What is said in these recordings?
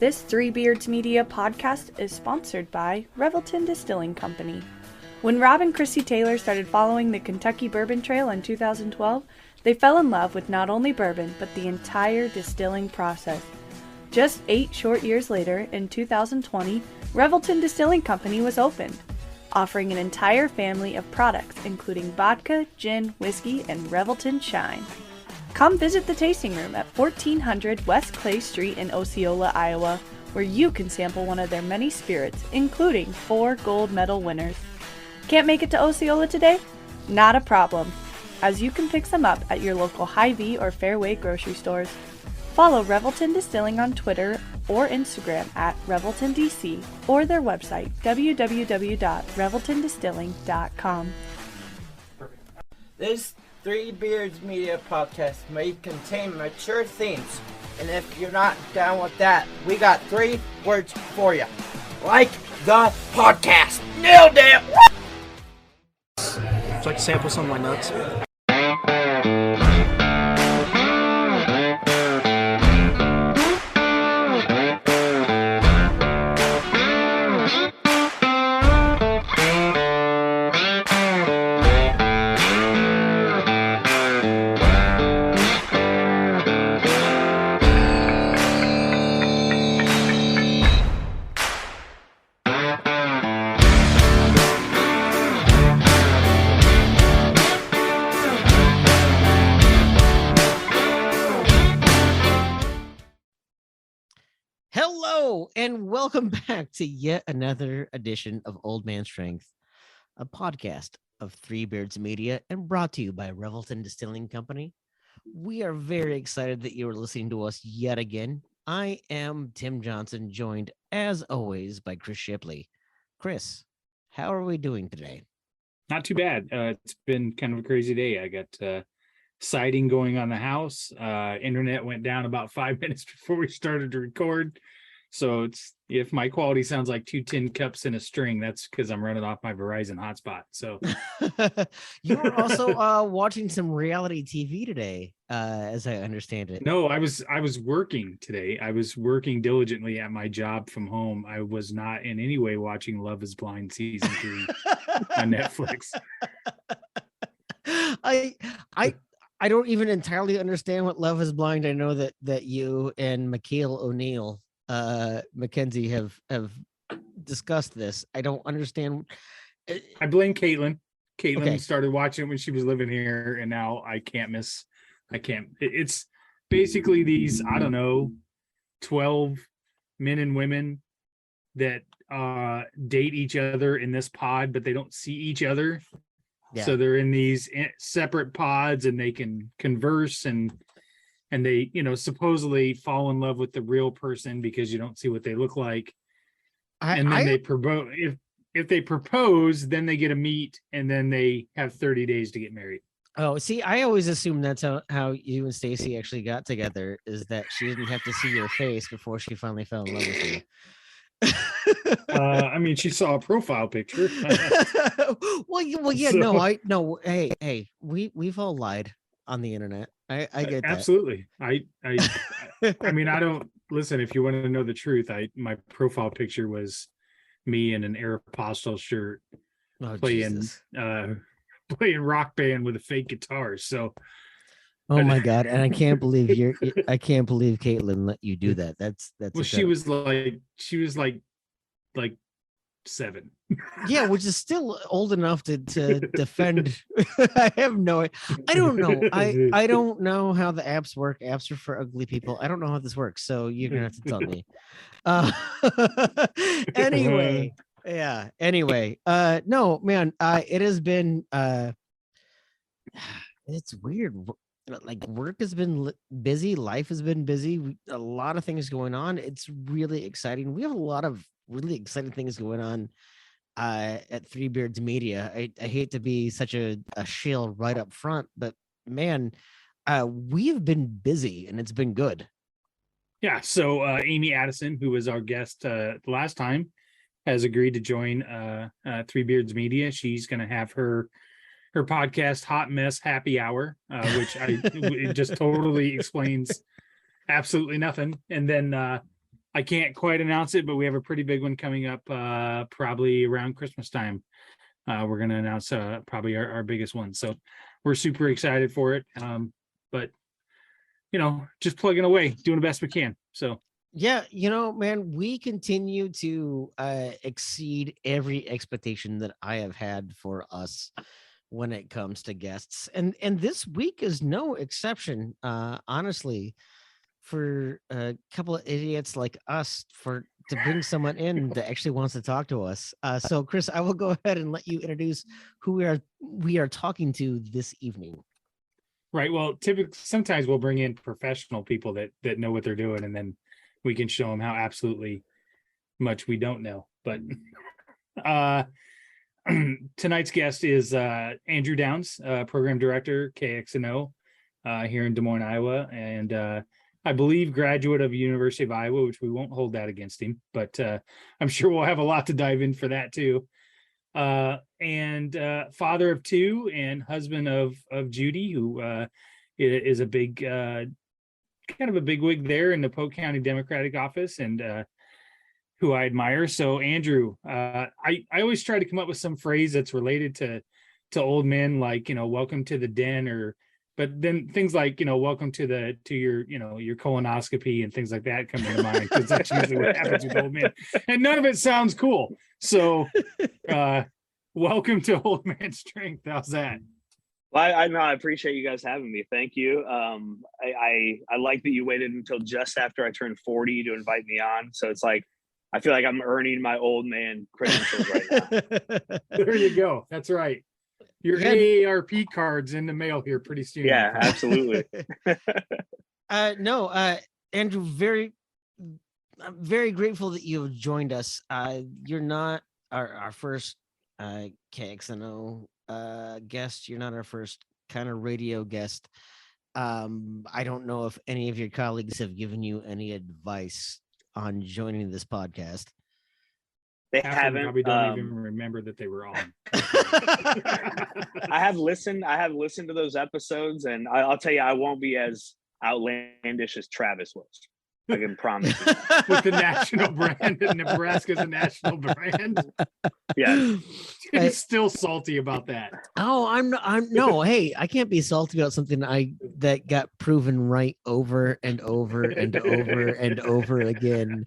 This Three Beards Media podcast is sponsored by Revelton Distilling Company. When Rob and Chrissy Taylor started following the Kentucky Bourbon Trail in 2012, they fell in love with not only bourbon, but the entire distilling process. Just 8 short years later, in 2020, Revelton Distilling Company was opened, offering an entire family of products including vodka, gin, whiskey, and Revelton Shine. Come visit the tasting room at 1400 West Clay Street in Osceola, Iowa, where you can sample one of their many spirits, including 4 gold medal winners. Can't make it to Osceola today? Not a problem, as you can pick some up at your local Hy-Vee or Fairway grocery stores. Follow Revelton Distilling on Twitter or Instagram at ReveltonDC or their website www.reveltondistilling.com. This Three Beards Media podcast may contain mature themes, and if you're not down with that, we got 3 words for you. Like the podcast. Nailed it! Would you like to sample some of my nuts? Hello, and welcome back to yet another edition of Old Man Strength, a podcast of Three Beards Media and brought to you by Revelton Distilling Company. We are very excited that you are listening to us yet again. I am Tim Johnson, joined as always by Chris Shipley. Chris, how are we doing today? Not too bad. It's been kind of a crazy day. I got siding going on the house. Internet went down about 5 minutes before we started to record. So if my quality sounds like 2 tin cups in a string, that's because I'm running off my Verizon hotspot. So you were also watching some reality TV today, as I understand it. No, I was working today. I was working diligently at my job from home. I was not in any way watching Love is Blind season 3 on Netflix. I don't even entirely understand what Love is Blind. I know that you and McKeel O'Neill, Mackenzie have discussed this. I don't understand. I blame Caitlin. Caitlin Okay. started watching it when she was living here, and now I can't. It's basically these, I don't know, 12 men and women that date each other in this pod, but they don't see each other. Yeah. So they're in these separate pods, and they can converse, and they, supposedly fall in love with the real person because you don't see what they look like. They propose. If they propose, then they get to meet, and then they have 30 days to get married. Oh, see, I always assumed that's how you and Stacy actually got together, is that she didn't have to see your face before she finally fell in love with you. She saw a profile picture. Hey, we've all lied on the internet. I get that. Absolutely. I don't listen. If you want to know the truth, my profile picture was me in an Aeropostale shirt, playing rock band with a fake guitar. So, oh my God! And I can't believe Caitlin let you do that. That's well, she was like 7. Yeah, which is still old enough to defend. I don't know. I don't know how the apps work. Apps are for ugly people. I don't know how this works, so you're gonna have to tell me. Anyway, yeah. Anyway, no, man. It has been. It's weird. Like, work has been busy. Life has been busy. A lot of things going on. It's really exciting. We have a lot of really exciting things going on at Three Beards Media. I hate to be such a shill right up front, but man, we've been busy and it's been good. Yeah. So Amy Addison, who was our guest last time, has agreed to join Three Beards Media. She's going to have her podcast, Hot Mess Happy Hour, which it just totally explains absolutely nothing. And then I can't quite announce it, but we have a pretty big one coming up probably around Christmas time. We're going to announce probably our biggest one. So we're super excited for it. But, just plugging away, doing the best we can. So. Yeah, man, we continue to exceed every expectation that I have had for us when it comes to guests. And this week is no exception, honestly, for a couple of idiots like us to bring someone in that actually wants to talk to us. So Chris, I will go ahead and let you introduce who we are talking to this evening. Right. Well, typically sometimes we'll bring in professional people that know what they're doing, and then we can show them how absolutely much we don't know. But tonight's guest is Andrew Downs, program director, KXNO, here in Des Moines, Iowa, and I believe graduate of University of Iowa, which we won't hold that against him, but I'm sure we'll have a lot to dive in for that too. And father of two and husband of Judy, who is a big kind of a bigwig there in the Polk County Democratic office, and who I admire. So Andrew, I always try to come up with some phrase that's related to old men, like, welcome to the den, but then things like, welcome to your your colonoscopy and things like that come into mind, because that's usually what happens with old men, and none of it sounds cool. So welcome to Old Man Strength. How's that? Well, I appreciate you guys having me. Thank you. I like that you waited until just after I turned 40 to invite me on. So it's like, I feel like I'm earning my old man credentials right now. There you go. That's right. Your AARP card's in the mail here pretty soon. Yeah, absolutely. Andrew, I'm very grateful that you have joined us. You're not our first KXNO guest. You're not our first kind of radio guest. I don't know if any of your colleagues have given you any advice on joining this podcast. They haven't. Probably don't even remember that they were on. I have listened to those episodes, and I'll tell you, I won't be as outlandish as Travis was. I can promise you. With the national brand, Nebraska's a national brand. Yeah, he's still salty about that. Oh, I'm no. Hey, I can't be salty about something that got proven right over and over and over and over again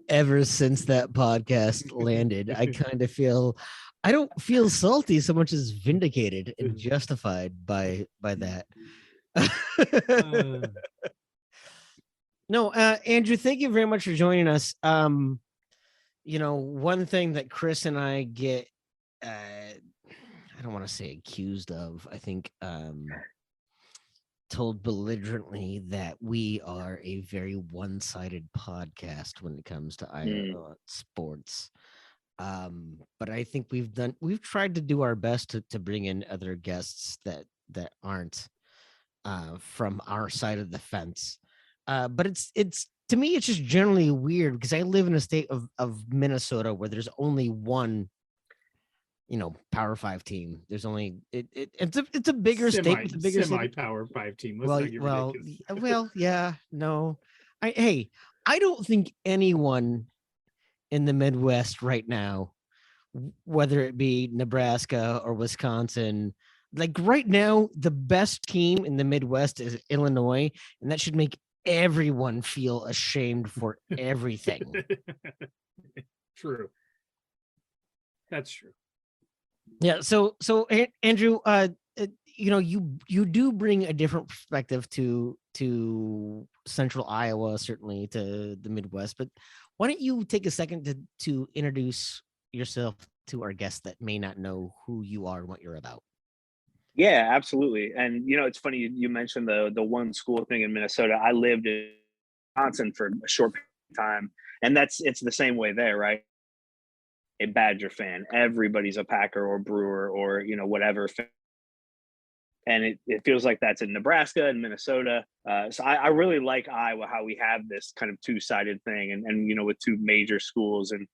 ever since that podcast landed. I don't feel salty so much as vindicated and justified by that. No, Andrew, thank you very much for joining us. One thing that Chris and I get, I don't want to say accused of, I think told belligerently that we are a very one-sided podcast when it comes to Iowa sports. But I think we've tried to do our best to bring in other guests that aren't from our side of the fence. But it's to me, it's just generally weird because I live in a state of Minnesota where there's only one, Power 5 team. There's only it's a bigger state with a bigger semi-Power 5 team. Yeah, no. I don't think anyone in the Midwest right now, whether it be Nebraska or Wisconsin, like right now, the best team in the Midwest is Illinois, and that should make everyone feel ashamed for everything. True. That's true. Yeah. So Andrew, you do bring a different perspective to Central Iowa, certainly to the Midwest. But why don't you take a second to introduce yourself to our guests that may not know who you are and what you're about? Yeah, absolutely. And it's funny you mentioned the one school thing in Minnesota. I lived in Wisconsin for a short time, and it's the same way there, right? A Badger fan, everybody's a Packer or Brewer or whatever fan. And it feels like that's in Nebraska and Minnesota. So I really like Iowa, how we have this kind of two-sided thing, and with two major schools, and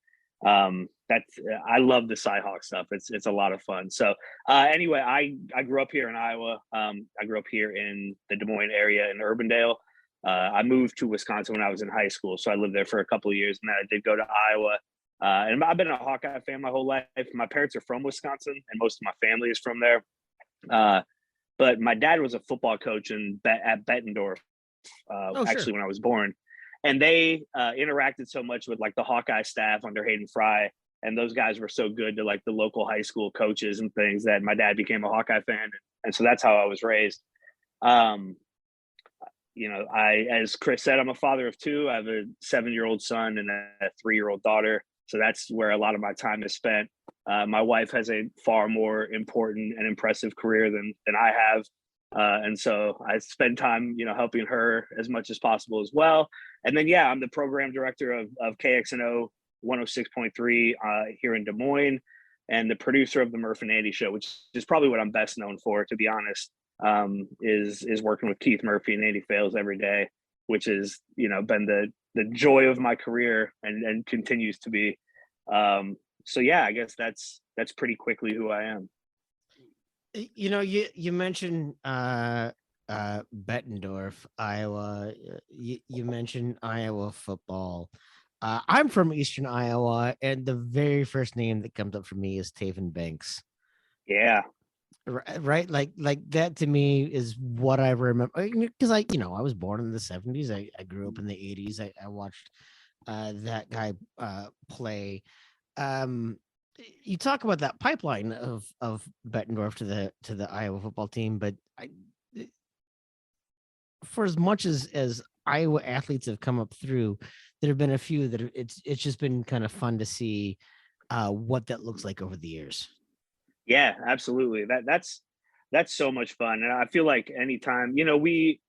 I love the Cyhawk stuff. It's a lot of fun. So anyway, I grew up here in Iowa. I grew up here in the Des Moines area in Urbandale. I moved to Wisconsin when I was in high school, so I lived there for a couple of years, and then I did go to Iowa. And I've been a Hawkeye fan my whole life. My parents are from Wisconsin, and most of my family is from there. But my dad was a football coach at Bettendorf, actually, Sure. when I was born. And they interacted so much with like the Hawkeye staff under Hayden Fry. And those guys were so good to like the local high school coaches and things that my dad became a Hawkeye fan. And so that's how I was raised. As Chris said, I'm a father of two. I have a 7-year-old son and a 3-year-old daughter. So that's where a lot of my time is spent. My wife has a far more important and impressive career than I have. And so I spend time, helping her as much as possible as well. And then, I'm the program director of KXNO 106.3 here in Des Moines, and the producer of the Murph and Andy show, which is probably what I'm best known for, to be honest, is working with Keith Murphy and Andy Fales every day, which has, been the joy of my career and continues to be. I guess that's pretty quickly who I am. You mentioned Bettendorf, Iowa. You mentioned Iowa football. I'm from Eastern Iowa, and the very first name that comes up for me is Taven Banks. Yeah. Right. Like that to me is what I remember, because I was born in the 70s. I grew up in the 80s. I watched that guy play. You talk about that pipeline of Bettendorf to the Iowa football team, but for as much as Iowa athletes have come up through, there have been a few that it's just been kind of fun to see what that looks like over the years. Yeah, absolutely. That's so much fun. And I feel like anytime, you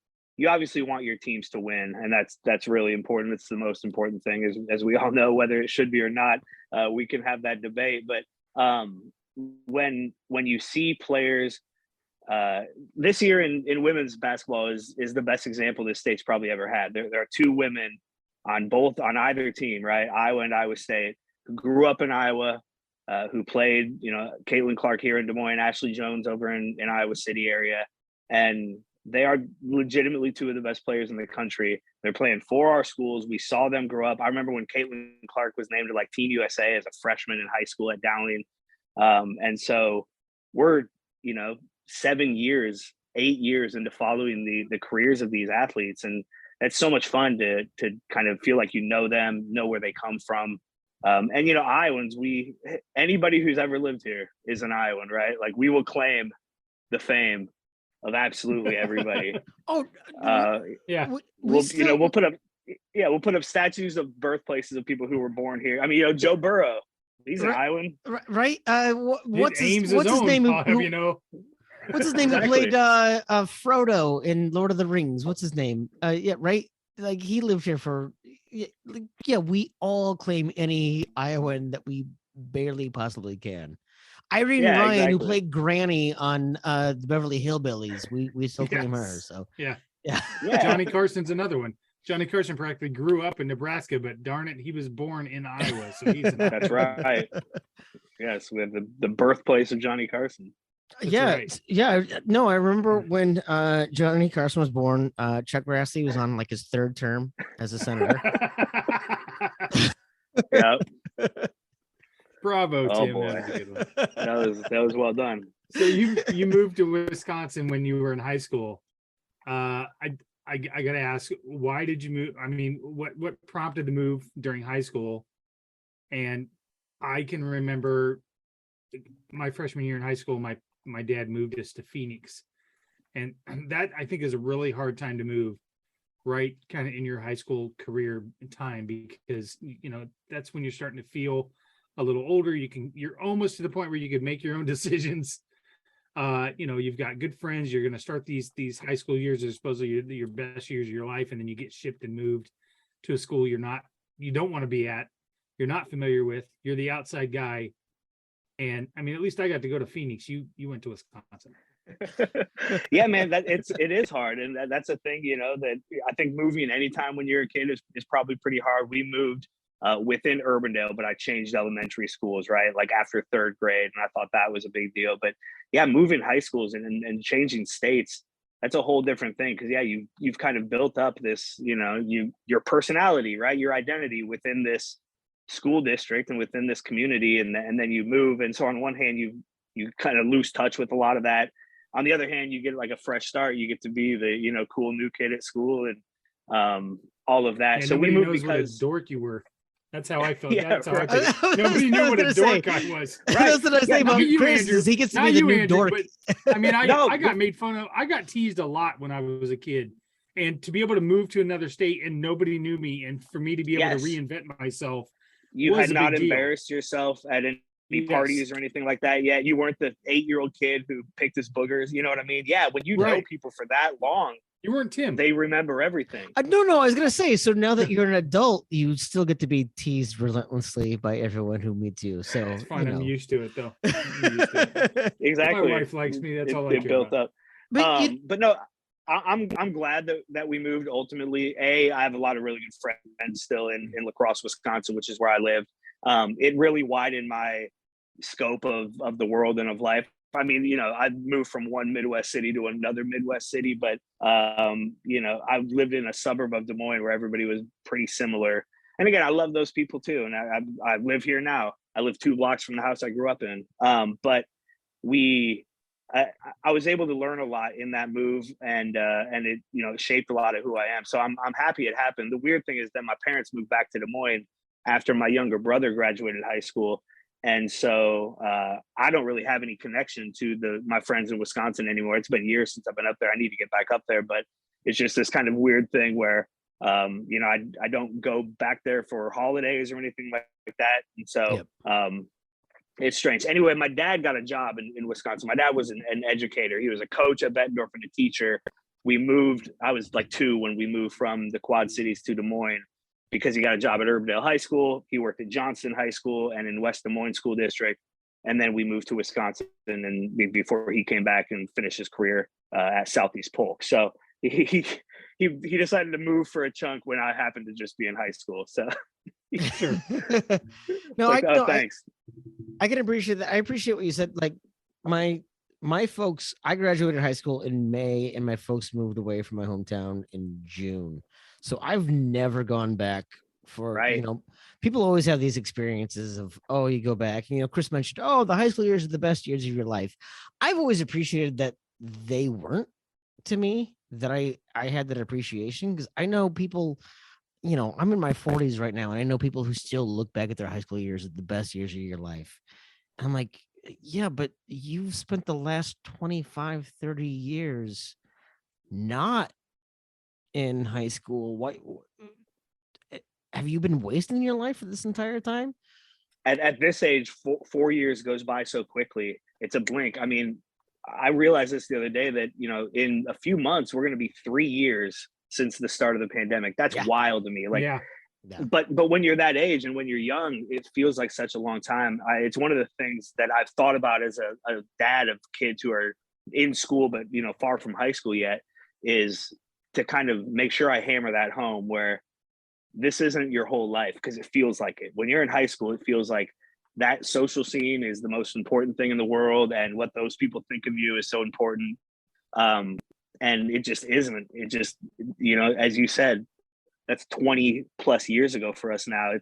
obviously want your teams to win, and that's really important. It's the most important thing, as we all know, whether it should be or not. We can have that debate, but when you see players, this year in women's basketball is the best example this state's probably ever had. There are two women on either team, right? Iowa and Iowa State, who grew up in Iowa, who played, Caitlin Clark here in Des Moines, Ashley Jones over in Iowa City area. And they are legitimately two of the best players in the country. They're playing for our schools. We saw them grow up. I remember when Caitlin Clark was named to like Team USA as a freshman in high school at Dowling. And so we're, 7 years, 8 years into following the careers of these athletes. And it's so much fun to kind of feel like them, know where they come from. And Iowans, anybody who's ever lived here is an Iowan, right? Like, we will claim the fame of absolutely everybody. Yeah. We'll put up statues of birthplaces of people who were born here. I mean, Joe Burrow, he's an Iowan, right? What's his name? What's his name that Exactly. played Frodo in Lord of the Rings? What's his name? Right. Like, he lived here for. We all claim any Iowan that we barely possibly can. Irene Ryan, exactly. who played Granny on the Beverly Hillbillies, we still claim her. So yeah. Yeah. Johnny Carson's another one. Johnny Carson practically grew up in Nebraska, but darn it, he was born in Iowa. So he's That's right. Yes, we have the birthplace of Johnny Carson. That's right. No, I remember when Johnny Carson was born. Chuck Grassley was on like his third term as a senator. Yeah. Bravo, Oh, Tim. boy. That was a good one. That was well done. So you moved to Wisconsin when you were in high school. I gotta ask, why did you move? I mean, what prompted the move during high school? And I can remember my freshman year in high school, my dad moved us to Phoenix, and that, I think, is a really hard time to move, right? Kind of in your high school career time, because that's when you're starting to feel a little older. You're almost to the point where you could make your own decisions. You've got good friends. You're going to start these high school years are supposedly your best years of your life, and then you get shipped and moved to a school you don't want to be at, you're not familiar with, you're the outside guy. And I mean, at least I got to go to Phoenix. You went to Wisconsin. Yeah, man, it is hard, and that's a thing, that I think moving anytime when you're a kid is probably pretty hard. We moved within Urbandale, but I changed elementary schools, right? Like after third grade, and I thought that was a big deal. But yeah, moving high schools and changing states, that's a whole different thing. Cause yeah, you've kind of built up this, your personality, right? Your identity within this school district and within this community. And then you move. And so on one hand, you kind of lose touch with a lot of that. On the other hand, you get like a fresh start. You get to be the, cool new kid at school and all of that. Yeah, so we moved because what a dork you were. That's how I felt. Yeah, That's how right. I felt. Nobody knew what a dork I was. That's what I was saying about Chris. Andrew. He gets to Not be the you, new Andrew, dork. But, I mean, I No, got made fun of. I got teased a lot when I was a kid. And to be able to move to another state and nobody knew me, and for me to be able Yes. to reinvent myself, You was had a not big deal. embarrassed yourself at any Yes. parties or anything like that yet. You weren't the 8-year-old kid who picked his boogers. You know what I mean? Yeah. When you know Right. people for that long, You weren't Tim. they remember everything. No, I was gonna say. So now that you're an adult, you still get to be teased relentlessly by everyone who meets you. So It's fine. I'm used to it, though. Exactly. My wife likes me. That's all I It care built about. up. But But no, I'm glad that we moved ultimately. I have a lot of really good friends still in La Crosse, Wisconsin, which is where I live. It really widened my scope of the world and of life. I mean, I moved from one Midwest city to another Midwest city, but I lived in a suburb of Des Moines where everybody was pretty similar. And again, I love those people too. And I live here now. I live 2 blocks from the house I grew up in. But I was able to learn a lot in that move, and it shaped a lot of who I am. So I'm happy it happened. The weird thing is that my parents moved back to Des Moines after my younger brother graduated high school, and so I don't really have any connection to my friends in Wisconsin anymore. It's been years since I've been up there. I need to get back up there, but it's just this kind of weird thing where I don't go back there for holidays or anything like that, and so. Yep. It's strange. Anyway, my dad got a job in Wisconsin. My dad was an educator. He was a coach at Bettendorf and a teacher. We moved. I was like 2 when we moved from the Quad Cities to Des Moines because he got a job at Urbandale High School. He worked at Johnston High School and in West Des Moines School District. And then we moved to Wisconsin and before he came back and finished his career at Southeast Polk. So he decided to move for a chunk when I happened to just be in high school. So Sure. Thanks. I can appreciate that. I appreciate what you said. Like my folks, I graduated high school in May and my folks moved away from my hometown in June. So I've never gone back for, Right. People always have these experiences of, oh, you go back. Chris mentioned, oh, the high school years are the best years of your life. I've always appreciated that they weren't, to me, that I had that appreciation, because I know people, I'm in my 40s right now, and I know people who still look back at their high school years as the best years of your life. And I'm like, yeah, but you've spent the last 25, 30 years not in high school. Why have you been wasting your life for this entire time? At this age, 4 years goes by so quickly. It's a blink. I mean, I realized this the other day that, in a few months, we're going to be 3 years since the start of the pandemic. That's wild to me. Like, Yeah. But when you're that age and when you're young, it feels like such a long time. It's one of the things that I've thought about as a dad of kids who are in school, but, far from high school yet, is to kind of make sure I hammer that home where this isn't your whole life, because it feels like it. When you're in high school, it feels like that social scene is the most important thing in the world, and what those people think of you is so important. And it just isn't. It just, as you said, that's 20 plus years ago for us now.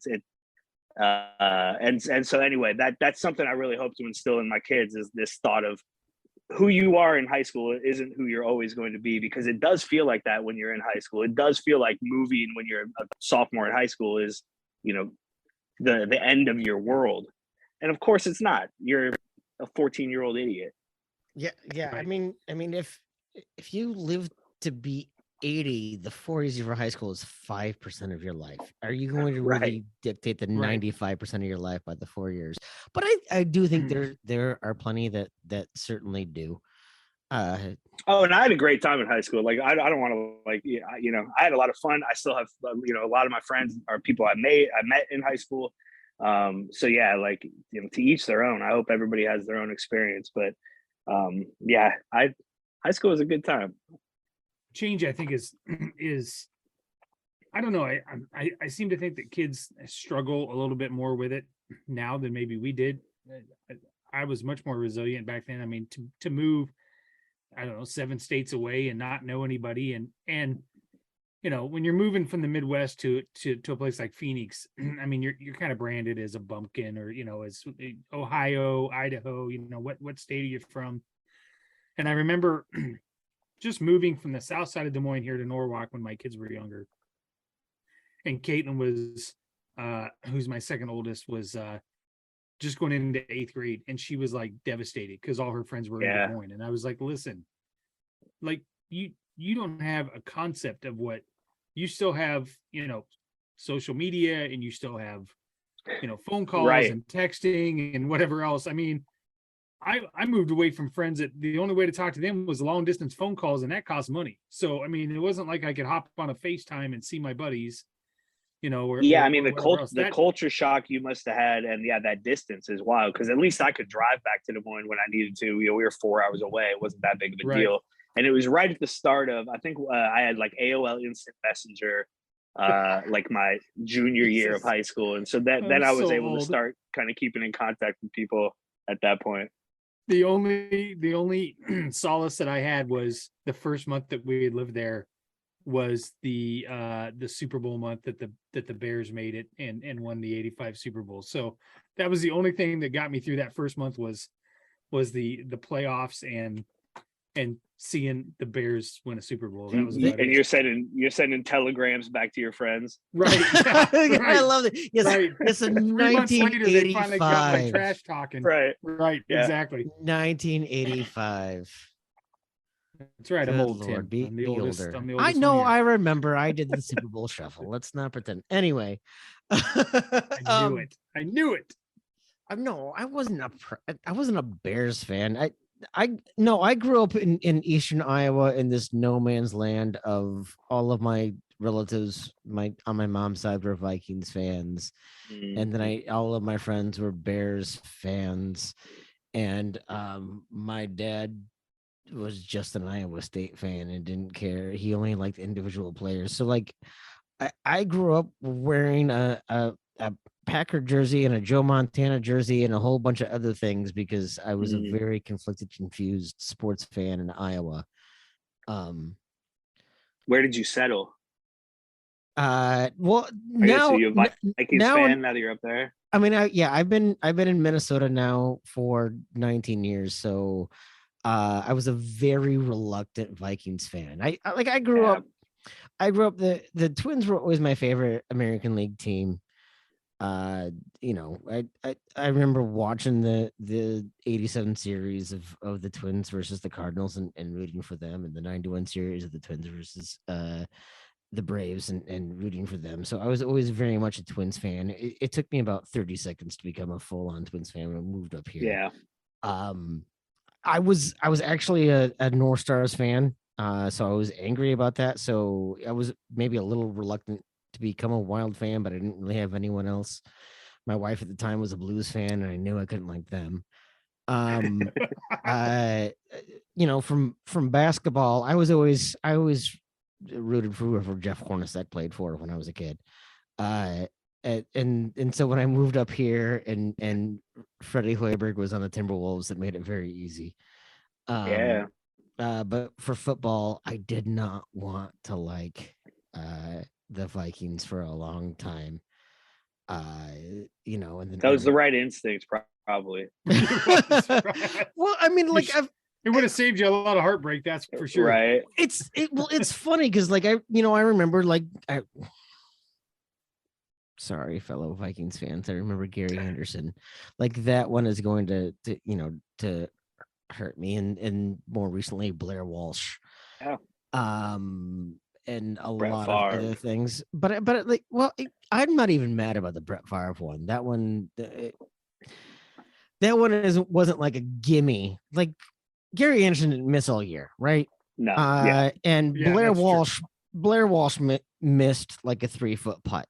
And so anyway, that's something I really hope to instill in my kids, is this thought of who you are in high school isn't who you're always going to be, because it does feel like that when you're in high school. It does feel like moving when you're a sophomore in high school is, the end of your world. And of course it's not. You're a 14-year-old idiot. Yeah. Right. I mean, if you live to be 80, the 4 years of your high school is 5% of your life. Are you going to really Right. dictate the Right. 95% of your life by the 4 years? But I do think there are plenty that certainly do. Oh, and I had a great time in high school. Like, I don't want to, like, I had a lot of fun. I still have, a lot of my friends are people I met in high school. So yeah, like, to each their own. I hope everybody has their own experience, but yeah, high school was a good time. Change, I think, is I don't know. I seem to think that kids struggle a little bit more with it now than maybe we did. I was much more resilient back then. I mean, to move I don't know, 7 states away and not know anybody. And you know, when you're moving from the Midwest to a place like Phoenix, I mean, you're kind of branded as a bumpkin, or, you know, as Ohio, Idaho, you know, what state are you from? And I remember just moving from the south side of Des Moines here to Norwalk when my kids were younger. And Caitlin was, who's my second oldest, was just going into 8th grade, and she was like devastated because all her friends were in Des Moines. And I was like, listen, like you don't have a concept of what you still have, you know, social media, and you still have, you know, phone calls and texting and whatever else. I mean, I moved away from friends that the only way to talk to them was long distance phone calls, and that cost money. So I mean, it wasn't like I could hop on a FaceTime and see my buddies, you know. I mean, the culture shock you must have had, and that distance is wild, because at least I could drive back to Des Moines when I needed to. You know, we were 4 hours away. It wasn't that big of a deal. And it was right at the start of, I think I had like AOL Instant Messenger, like my junior year of high school. And so then I was able to start kind of keeping in contact with people at that point. The only solace that I had was the first month that we had lived there was the Super Bowl month that the Bears made it and won the 85 Super Bowl. So that was the only thing that got me through that first month was the playoffs and seeing the Bears win a Super Bowl. That was about and it. you're sending telegrams back to your friends. Right. Yeah, right. I love it. Yes, right. It's a 3 months later, they finally got my 1985. trash talking. Right. Right. Yeah. Exactly. 1985. That's right. I'm Good old, Lord, Tim. I'm the oldest. older. I'm the I oldest know. one here. I remember. I did the Super Bowl shuffle. Let's not pretend. Anyway, I knew it. No, I wasn't a Bears fan. I grew up in eastern Iowa in this no man's land of all of my relatives. On my mom's side were Vikings fans, and then all of my friends were Bears fans, and my dad was just an Iowa State fan and didn't care. He only liked individual players. So like, I grew up wearing a Packer jersey and a Joe Montana jersey and a whole bunch of other things because I was a very conflicted, confused sports fan in Iowa. Where did you settle? Well, now so you're a Vikings fan now that you're up there. I mean, I've been in Minnesota now for 19 years, so I was a very reluctant Vikings fan. I grew up. The Twins were always my favorite American League team. You know, I remember watching the 87 series of the Twins versus the Cardinals and rooting for them, and the 91 series of the Twins versus the Braves and rooting for them. So I was always very much a Twins fan. It took me about 30 seconds to become a full-on Twins fan when I moved up here. Yeah. I was actually a North Stars fan. So I was angry about that. So I was maybe a little reluctant to become a Wild fan, but I didn't really have anyone else. My wife at the time was a Blues fan, and I knew I couldn't like them. You know, from basketball, I always rooted for whoever Jeff Hornacek played for when I was a kid. And so when I moved up here and Freddie Hoiberg was on the Timberwolves, it made it very easy. But for football, I did not want to like the Vikings for a long time. You know, and then that was the right instinct, probably. Well, I mean, like it would have saved you a lot of heartbreak, that's for sure. Right. It's funny because like I remember like sorry, fellow Vikings fans. I remember Gary Anderson. Like that one is going to hurt me, and more recently Blair Walsh. Yeah. And a Brett lot Favre. of other things. But like, well, I'm not even mad about the Brett Favre one. That one wasn't like a gimme. Like Gary Anderson didn't miss all year, right? No. And Blair Walsh missed like a 3-foot putt.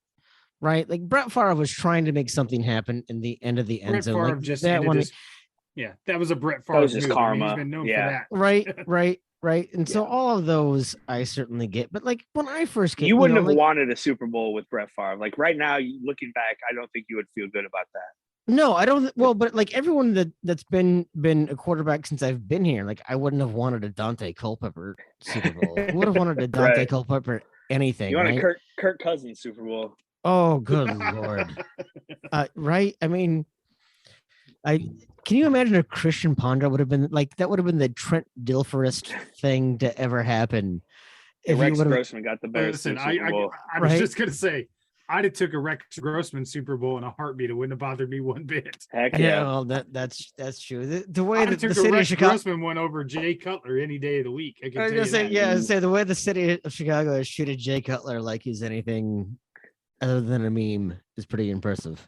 Right, like Brett Favre was trying to make something happen in the end of the end zone. Like just that one, that was a Brett Favre. That was just move. karma. I mean, he's been known for that. Right. And so all of those I certainly get. But like when I first came, you wouldn't have wanted a Super Bowl with Brett Favre. Like right now, looking back, I don't think you would feel good about that. No, I don't. Well, but like everyone that's been a quarterback since I've been here, like I wouldn't have wanted a Dante Culpepper Super Bowl. Who would have wanted a Dante Right. Culpepper anything, You want a right? Kirk Cousins Super Bowl? Oh, good lord! Right? I mean, I can you imagine if Christian Ponder would have been like that? Would have been the Trent Dilferest thing to ever happen if he Rex would have. Grossman got the Bears to Listen, the Super Bowl. I was Right? just gonna say, I'd have took a Rex Grossman Super Bowl in a heartbeat. It wouldn't have bothered me one bit. Heck Yeah, yeah. well, that's true. The way I'd that have the took a city of Rex Chicago. Grossman one over Jay Cutler any day of the week. I can I was tell gonna you say, that. yeah, say the way the city of Chicago has treated Jay Cutler like he's anything other than a meme is pretty impressive.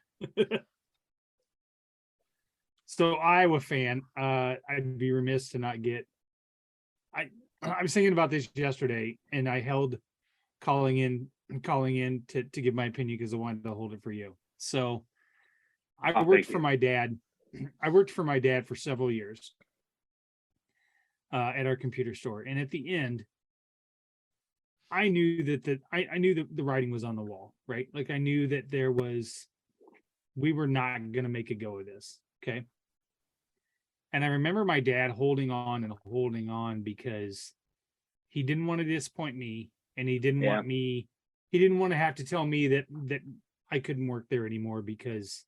So Iowa fan, I'd be remiss to not get. I was thinking about this yesterday, and I held calling in to give my opinion because I wanted to hold it for you. So I worked for my dad. I worked for my dad for several years at our computer store, and at the end, I knew that I knew that the writing was on the wall, right? Like I knew that we were not going to make a go of this. Okay. And I remember my dad holding on because he didn't want to disappoint me, and he didn't want to have to tell me that I couldn't work there anymore because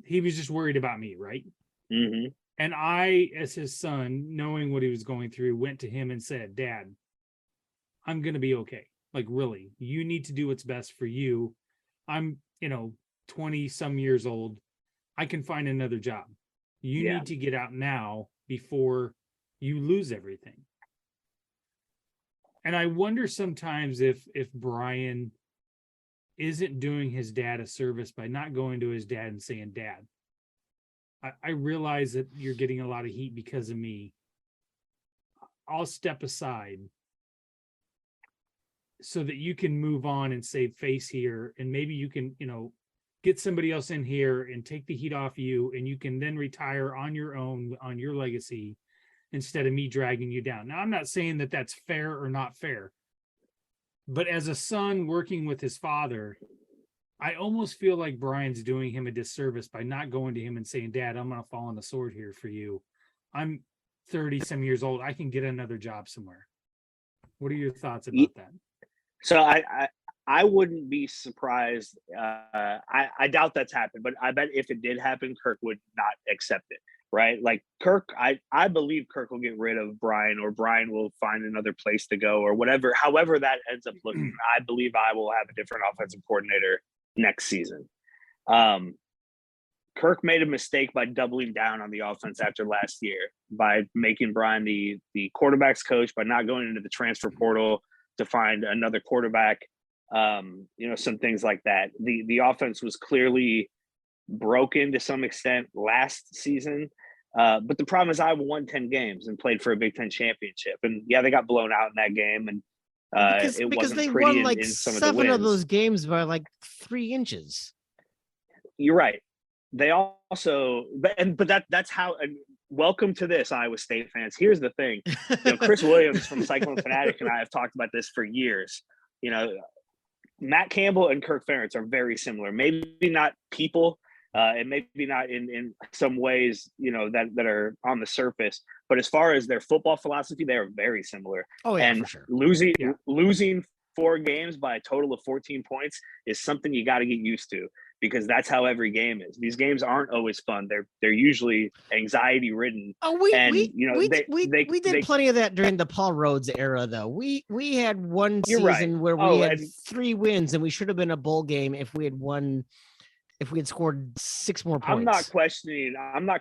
he was just worried about me, right? Mm-hmm. And I, as his son, knowing what he was going through, went to him and said, Dad, I'm going to be okay. Like, really, you need to do what's best for you. I'm, 20 some years old. I can find another job. You need to get out now before you lose everything. And I wonder sometimes if Brian isn't doing his dad a service by not going to his dad and saying, Dad, I realize that you're getting a lot of heat because of me. I'll step aside so that you can move on and save face here. And maybe you can, get somebody else in here and take the heat off you, and you can then retire on your own, on your legacy, instead of me dragging you down. Now, I'm not saying that that's fair or not fair, but as a son working with his father, I almost feel like Brian's doing him a disservice by not going to him and saying, Dad, I'm going to fall on the sword here for you. I'm 30 some years old. I can get another job somewhere. What are your thoughts about that? So I wouldn't be surprised. I doubt that's happened, but I bet if it did happen, Kirk would not accept it, right? Like Kirk, I believe Kirk will get rid of Brian, or Brian will find another place to go, or whatever. However that ends up looking, I believe I will have a different offensive coordinator next season. Kirk made a mistake by doubling down on the offense after last year, by making Brian the quarterback's coach, by not going into the transfer portal to find another quarterback. Some things like that. The offense was clearly broken to some extent last season. But the problem is Iowa won 10 games and played for a Big Ten championship. And yeah, they got blown out in that game. And it because wasn't they pretty won like in some of the 7 wins. of those games by like 3 inches. You're right. They also, but that's how. Welcome to this, Iowa State fans. Here's the thing: Chris Williams from Cyclone Fanatic and I have talked about this for years. Matt Campbell and Kirk Ferentz are very similar. Maybe not people, and maybe not in some ways, that are on the surface. But as far as their football philosophy, they are very similar. Oh yeah, and for sure. Losing 4 games by a total of 14 points is something you got to get used to, because that's how every game is. These games aren't always fun. They're usually anxiety ridden. Oh, we did plenty of that during the Paul Rhodes era, though. We had one season where we had 3 wins, and we should have been a bowl game if we had scored 6 more points. I'm not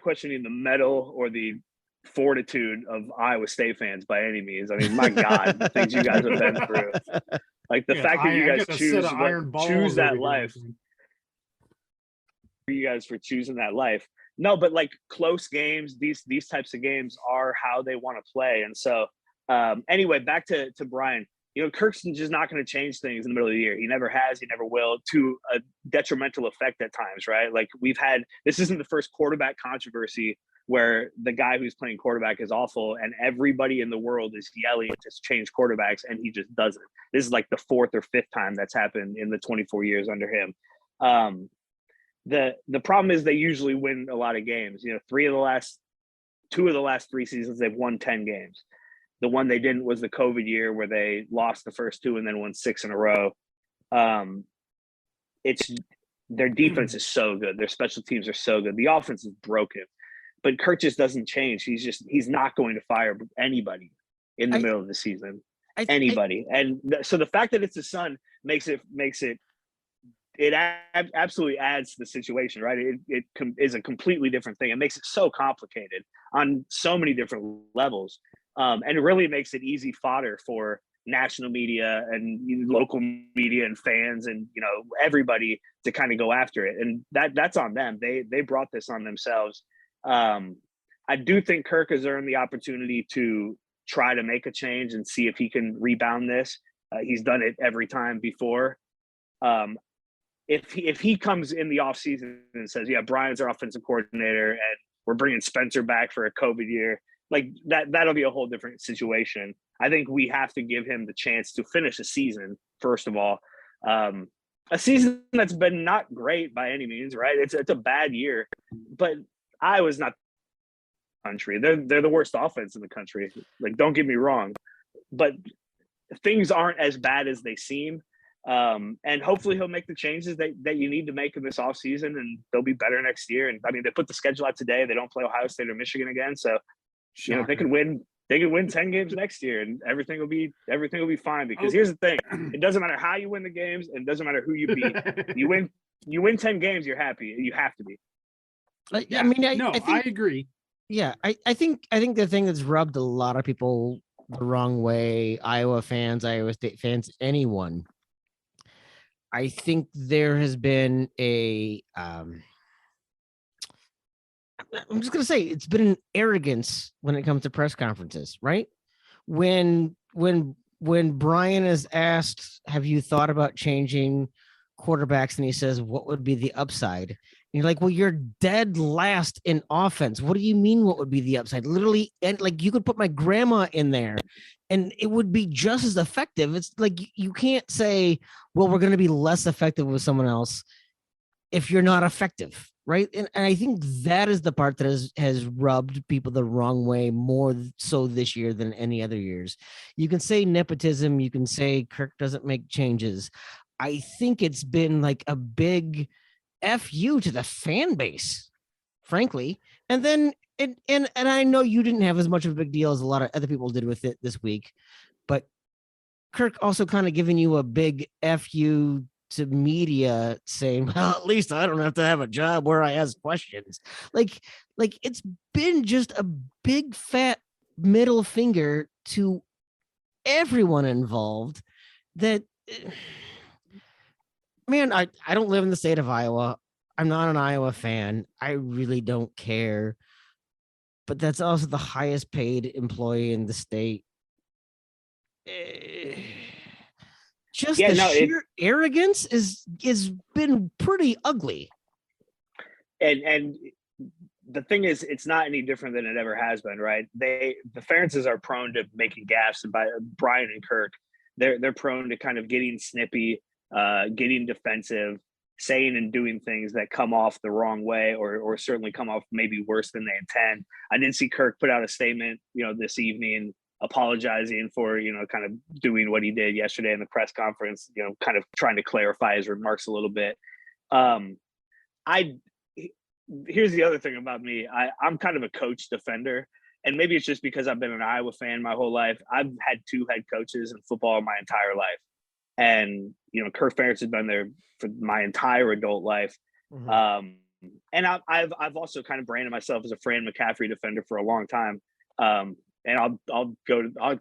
questioning the mettle or the fortitude of Iowa State fans by any means. I mean, my God, the things you guys have been through. Like the fact that you guys choose that life. For you guys for choosing that life. No, but like close games, these types of games are how they want to play. And so anyway, back to Brian. Kirk's just not going to change things in the middle of the year. He never has, he never will, to a detrimental effect at times, right? Like this isn't the first quarterback controversy where the guy who's playing quarterback is awful and everybody in the world is yelling to change quarterbacks and he just doesn't. This is like the 4th or 5th time that's happened in the 24 years under him. the problem is they usually win a lot of games. You know, two of the last 3 seasons they've won 10 games. The one they didn't was the COVID year where they lost the first 2 and then won 6 in a row. It's their defense is so good. Their special teams are so good. The offense is broken, but Kirk just doesn't change. He's not going to fire anybody in the middle of the season. So the fact that it's his son makes it absolutely adds to the situation, right? It is a completely different thing. It makes it so complicated on so many different levels, and it really makes it easy fodder for national media and local media and fans and everybody to kind of go after it. And that's on them. They brought this on themselves. I do think Kirk has earned the opportunity to try to make a change and see if he can rebound this. He's done it every time before. If he comes in the offseason and says, yeah, Brian's our offensive coordinator and we're bringing Spencer back for a COVID year, like that'll be a whole different situation. I think we have to give him the chance to finish a season, first of all. A season that's been not great by any means, right? It's a bad year, but Iowa's not the country. They're the worst offense in the country. Like, don't get me wrong, but things aren't as bad as they seem. And hopefully he'll make the changes that you need to make in this offseason, and they'll be better next year. And I mean, they put the schedule out today. They don't play Ohio State or Michigan again. So, they could win 10 games next year and everything will be fine, because here's the thing. It doesn't matter how you win the games, and it doesn't matter who you beat. You win 10 games, you're happy. You have to be. I think, I agree. Yeah, I think the thing that's rubbed a lot of people the wrong way, Iowa fans, Iowa State fans, anyone, I think there has been I'm just going to say it's been an arrogance when it comes to press conferences, right? When Brian is asked, have you thought about changing quarterbacks? And he says, what would be the upside? And you're like, well, you're dead last in offense. What do you mean? What would be the upside? Literally, and like, you could put my grandma in there and it would be just as effective. It's like, you can't say, well, we're going to be less effective with someone else if you're not effective. Right. And I think that is the part that has rubbed people the wrong way more so this year than any other years. You can say nepotism. You can say Kirk doesn't make changes. I think it's been like a big FU to the fan base, frankly. And then, and I know you didn't have as much of a big deal as a lot of other people did with it this week, but Kirk also kind of giving you a big FU to media, saying, well, at least I don't have to have a job where I ask questions. Like it's been just a big fat middle finger to everyone involved that, man, I don't live in the state of Iowa. I'm not an Iowa fan. I really don't care. But that's also the highest paid employee in the state. Just sheer arrogance is been pretty ugly. And the thing is, it's not any different than it ever has been, right? The Ferentzes are prone to making gaffes, and by Brian and Kirk, they're prone to kind of getting snippy, getting defensive, saying and doing things that come off the wrong way, or certainly come off maybe worse than they intend. I didn't see Kirk put out a statement, this evening, apologizing for, kind of doing what he did yesterday in the press conference, kind of trying to clarify his remarks a little bit. Here's the other thing about me. I'm kind of a coach defender, and maybe it's just because I've been an Iowa fan my whole life. I've had 2 head coaches in football my entire life. And, Kirk Ferentz has been there for my entire adult life. Mm-hmm. And I've also kind of branded myself as a Fran McCaffrey defender for a long time. And I'll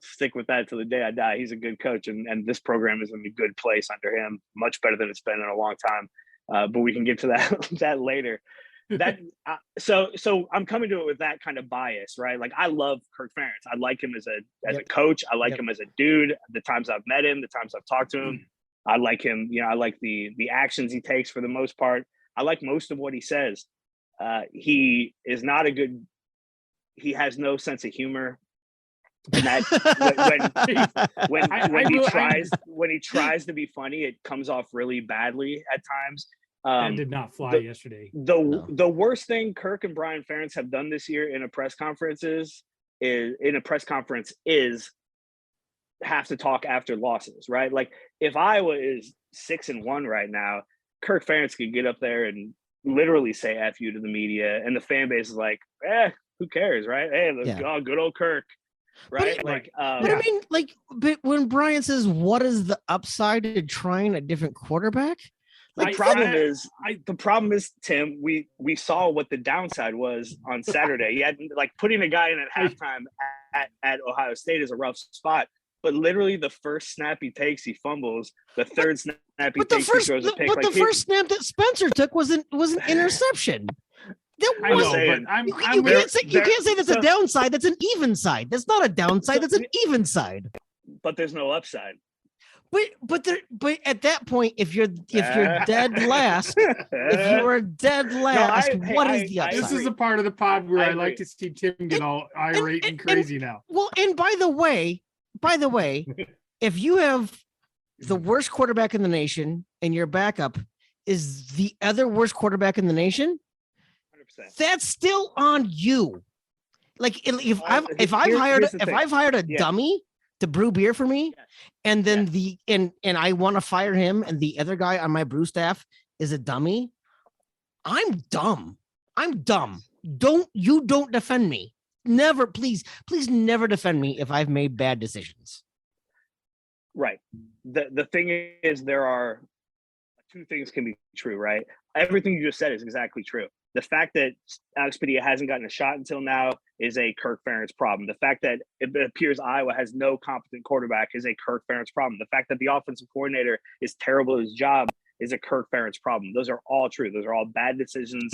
stick with that till the day I die. He's a good coach, and this program is in a good place under him, much better than it's been in a long time. But we can get to that later. So I'm coming to it with that kind of bias, right? Like, I love Kirk Ferentz. I like him as a coach. I like him as a dude. The times I've met him, the times I've talked to him, I like him. I like the actions he takes for the most part. I like most of what he says. He is not he has no sense of humor. And that when he tries to be funny, it comes off really badly at times. That did not fly yesterday. The worst thing Kirk and Brian Ferentz have done this year in a press conference is have to talk after losses, right? Like if Iowa is 6-1 right now, Kirk Ferentz could get up there and literally say "F you" to the media, and the fan base is like, who cares, right? Hey, good old Kirk, right? But I mean, but when Brian says, "What is the upside to trying a different quarterback?" The problem is, Tim, we saw what the downside was on Saturday. He had putting a guy in at halftime at Ohio State is a rough spot. But literally, the first snap he takes, he fumbles. The third snap he takes, he throws a pick. But the first snap that Spencer took was an interception. You can't say that's a downside. That's an even side. That's not a downside. That's an even side. But there's no upside. But at that point, if you're dead last, what is the upside? This is a part of the pod where I like to see Tim get all irate and crazy now. Well, and by the way, if you have the worst quarterback in the nation and your backup is the other worst quarterback in the nation, 100%. That's still on you. Like if I've hired a dummy to brew beer for me, and then and I want to fire him, and the other guy on my brew staff is a dummy, I'm dumb. Don't defend me. Never, please never defend me if I've made bad decisions. Right. The thing is, there are two things can be true, right? Everything you just said is exactly true. The fact that Alex Padilla hasn't gotten a shot until now is a Kirk Ferentz problem. The fact that it appears Iowa has no competent quarterback is a Kirk Ferentz problem. The fact that the offensive coordinator is terrible at his job is a Kirk Ferentz problem. Those are all true. Those are all bad decisions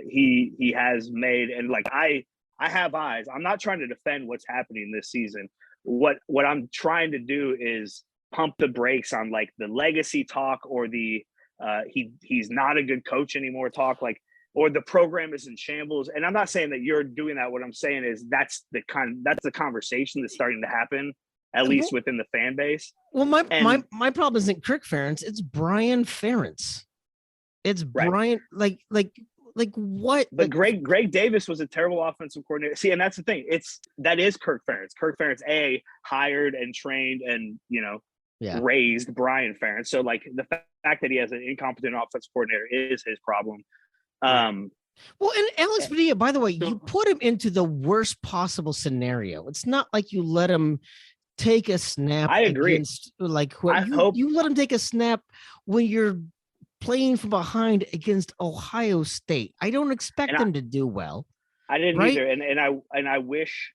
he has made. And I have eyes. I'm not trying to defend what's happening this season. What I'm trying to do is pump the brakes on the legacy talk or the he's not a good coach anymore talk, or the program is in shambles. And I'm not saying that you're doing that. What I'm saying is that's the conversation that's starting to happen, at least within the fan base. Well, my problem isn't Kirk Ferentz, it's Brian Ferentz. It's Brian, what? But Greg Davis was a terrible offensive coordinator. See, and that's the thing. That is Kirk Ferentz. Kirk Ferentz hired and trained and raised Brian Ferentz. So the fact that he has an incompetent offensive coordinator is his problem. Well, and Alex Padilla, by the way, you put him into the worst possible scenario. It's not like you let him take a snap. I agree. Against, you let him take a snap when you're playing from behind against Ohio State. I don't expect him to do well. I didn't either, and I wish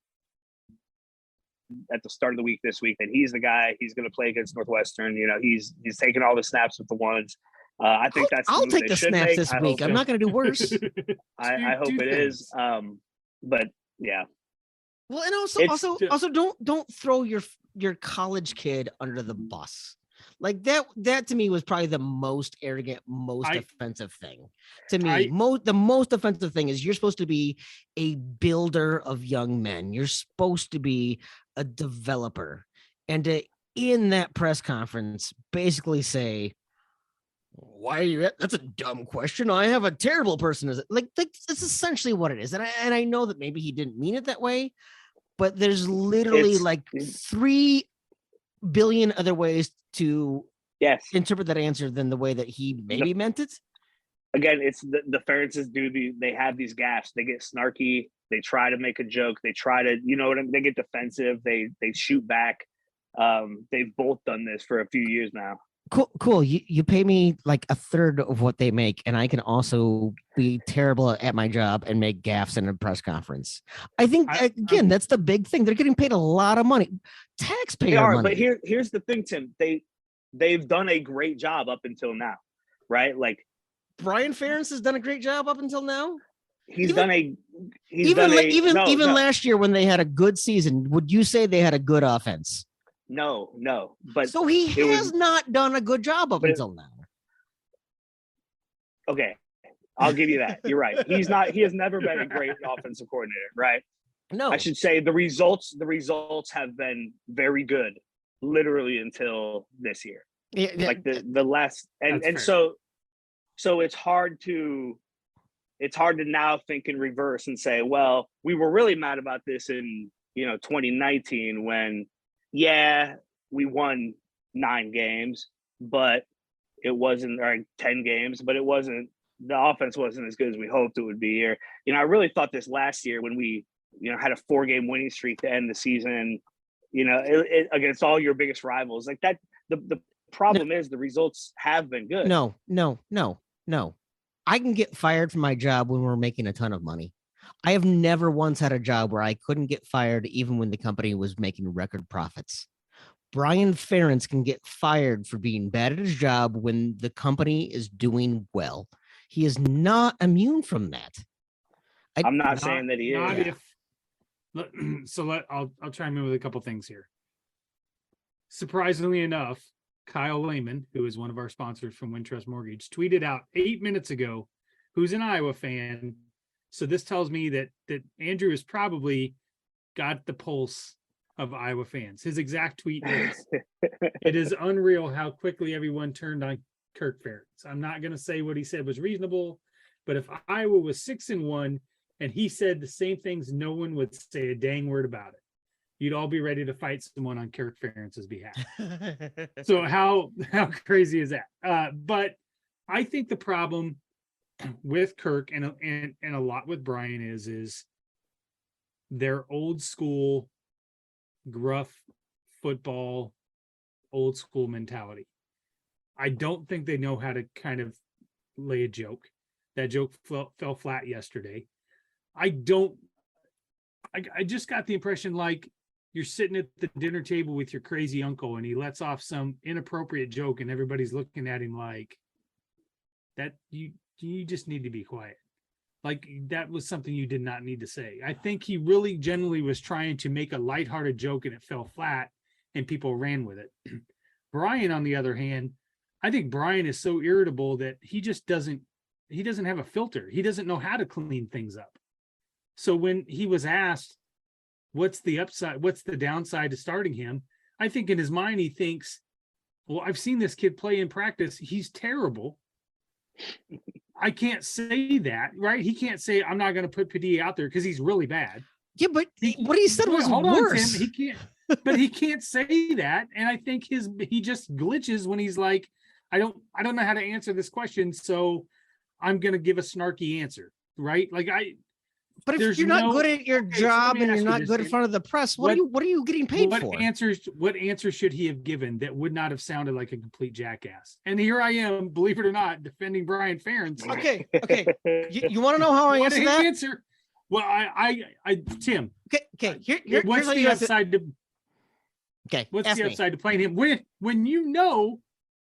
at the start of the week this week that he's the guy. He's going to play against Northwestern. He's taking all the snaps with the ones. I think I'll take the snaps this week. I'm not going to do worse. I hope it is. But yeah. Well, and also don't throw your college kid under the bus. That to me was probably the most arrogant, most offensive thing to me. The most offensive thing is you're supposed to be a builder of young men. You're supposed to be a developer, and to in that press conference basically say, why are you that's a dumb question. I have a terrible person. Is it it's essentially what it is. And I know that maybe he didn't mean it that way, but there's literally 3 billion other ways to interpret that answer than the way that he maybe meant it. Again, it's the Ferentzes they have these gaffes. They get snarky. They try to make a joke. They try to, they get defensive. They shoot back. They've both done this for a few years now. Cool. You pay me a third of what they make, and I can also be terrible at my job and make gaffes in a press conference. I think that's the big thing. They're getting paid a lot of money, taxpayer money. But here's the thing, Tim. They've done a great job up until now, right? Brian Ferentz has done a great job up until now. Even last year when they had a good season, would you say they had a good offense? No, but so he has not done a good job up until now. Okay, I'll give you that. You're right. He has never been a great offensive coordinator, right? No, I should say the results have been very good, literally until this year. Yeah. The last and so So it's hard to now think in reverse and say, well, we were really mad about this in 2019 when, yeah, we won 9 games, but it wasn't, or 10 games, but it wasn't, the offense wasn't as good as we hoped it would be here. I really thought this last year when we, had a 4-game winning streak to end the season, against all your biggest rivals like that. The problem is the results have been good. No. I can get fired from my job when we're making a ton of money. I have never once had a job where I couldn't get fired even when the company was making record profits. Brian Ferentz can get fired for being bad at his job when the company is doing well. He is not immune from that. I'm not saying that he is. I'll chime in with a couple things here. Surprisingly enough, Kyle Lehman, who is one of our sponsors from Wintrust Mortgage, tweeted out 8 minutes ago, who's an Iowa fan. So this tells me that Andrew has probably got the pulse of Iowa fans. His exact tweet is, "It is unreal how quickly everyone turned on Kirk Ferentz." I'm not going to say what he said was reasonable, but if Iowa was 6-1 and he said the same things, no one would say a dang word about it. You'd all be ready to fight someone on Kirk Ferentz's behalf. So how crazy is that? But I think the problem with Kirk and a lot with Brian is their old school, gruff football, old school mentality. I don't think they know how to kind of lay a joke. That joke fell flat yesterday. I just got the impression like you're sitting at the dinner table with your crazy uncle and he lets off some inappropriate joke and everybody's looking at him like that. You just need to be quiet. Like that was something you did not need to say. I think he really genuinely was trying to make a lighthearted joke and it fell flat and people ran with it. Brian, on the other hand, I think Brian is so irritable that he doesn't have a filter. He doesn't know how to clean things up. So when he was asked, what's the upside, what's the downside to starting him? I think in his mind, he thinks, well, I've seen this kid play in practice. He's terrible. I can't say that, right? He can't say, I'm not going to put Padilla out there because he's really bad. Yeah, but what he said was worse. On, Tim. He can't, but he can't say that. And I think he just glitches when he's like, I don't know how to answer this question. So I'm going to give a snarky answer, right? But if you're not good at your job and you're not good in front of the press, what are you getting paid for? What answer should he have given that would not have sounded like a complete jackass? And here I am, believe it or not, defending Brian Ferentz. Okay. You want to know how I answer that? Answer? Well, I Tim. Okay. What's the upside to? Okay. What's the upside to playing him when you know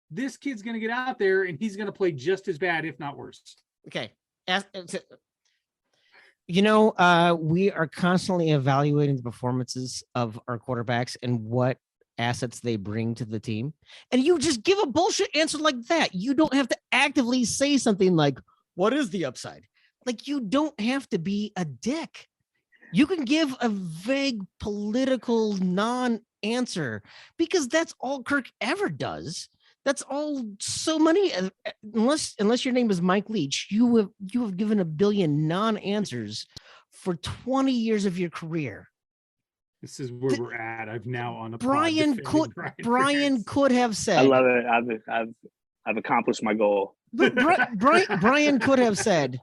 this kid's going to get out there and he's going to play just as bad, if not worse? Okay. We are constantly evaluating the performances of our quarterbacks and what assets they bring to the team. And you just give a bullshit answer like that. You don't have to actively say something like, what is the upside? Like, you don't have to be a dick. You can give a vague political non-answer because that's all Kirk ever does. That's all so many, unless your name is Mike Leach, you have given a billion non-answers for 20 years of your career. This is where we're at. I've now on a Brian could have said, I love it. I've accomplished my goal. But Brian could have said,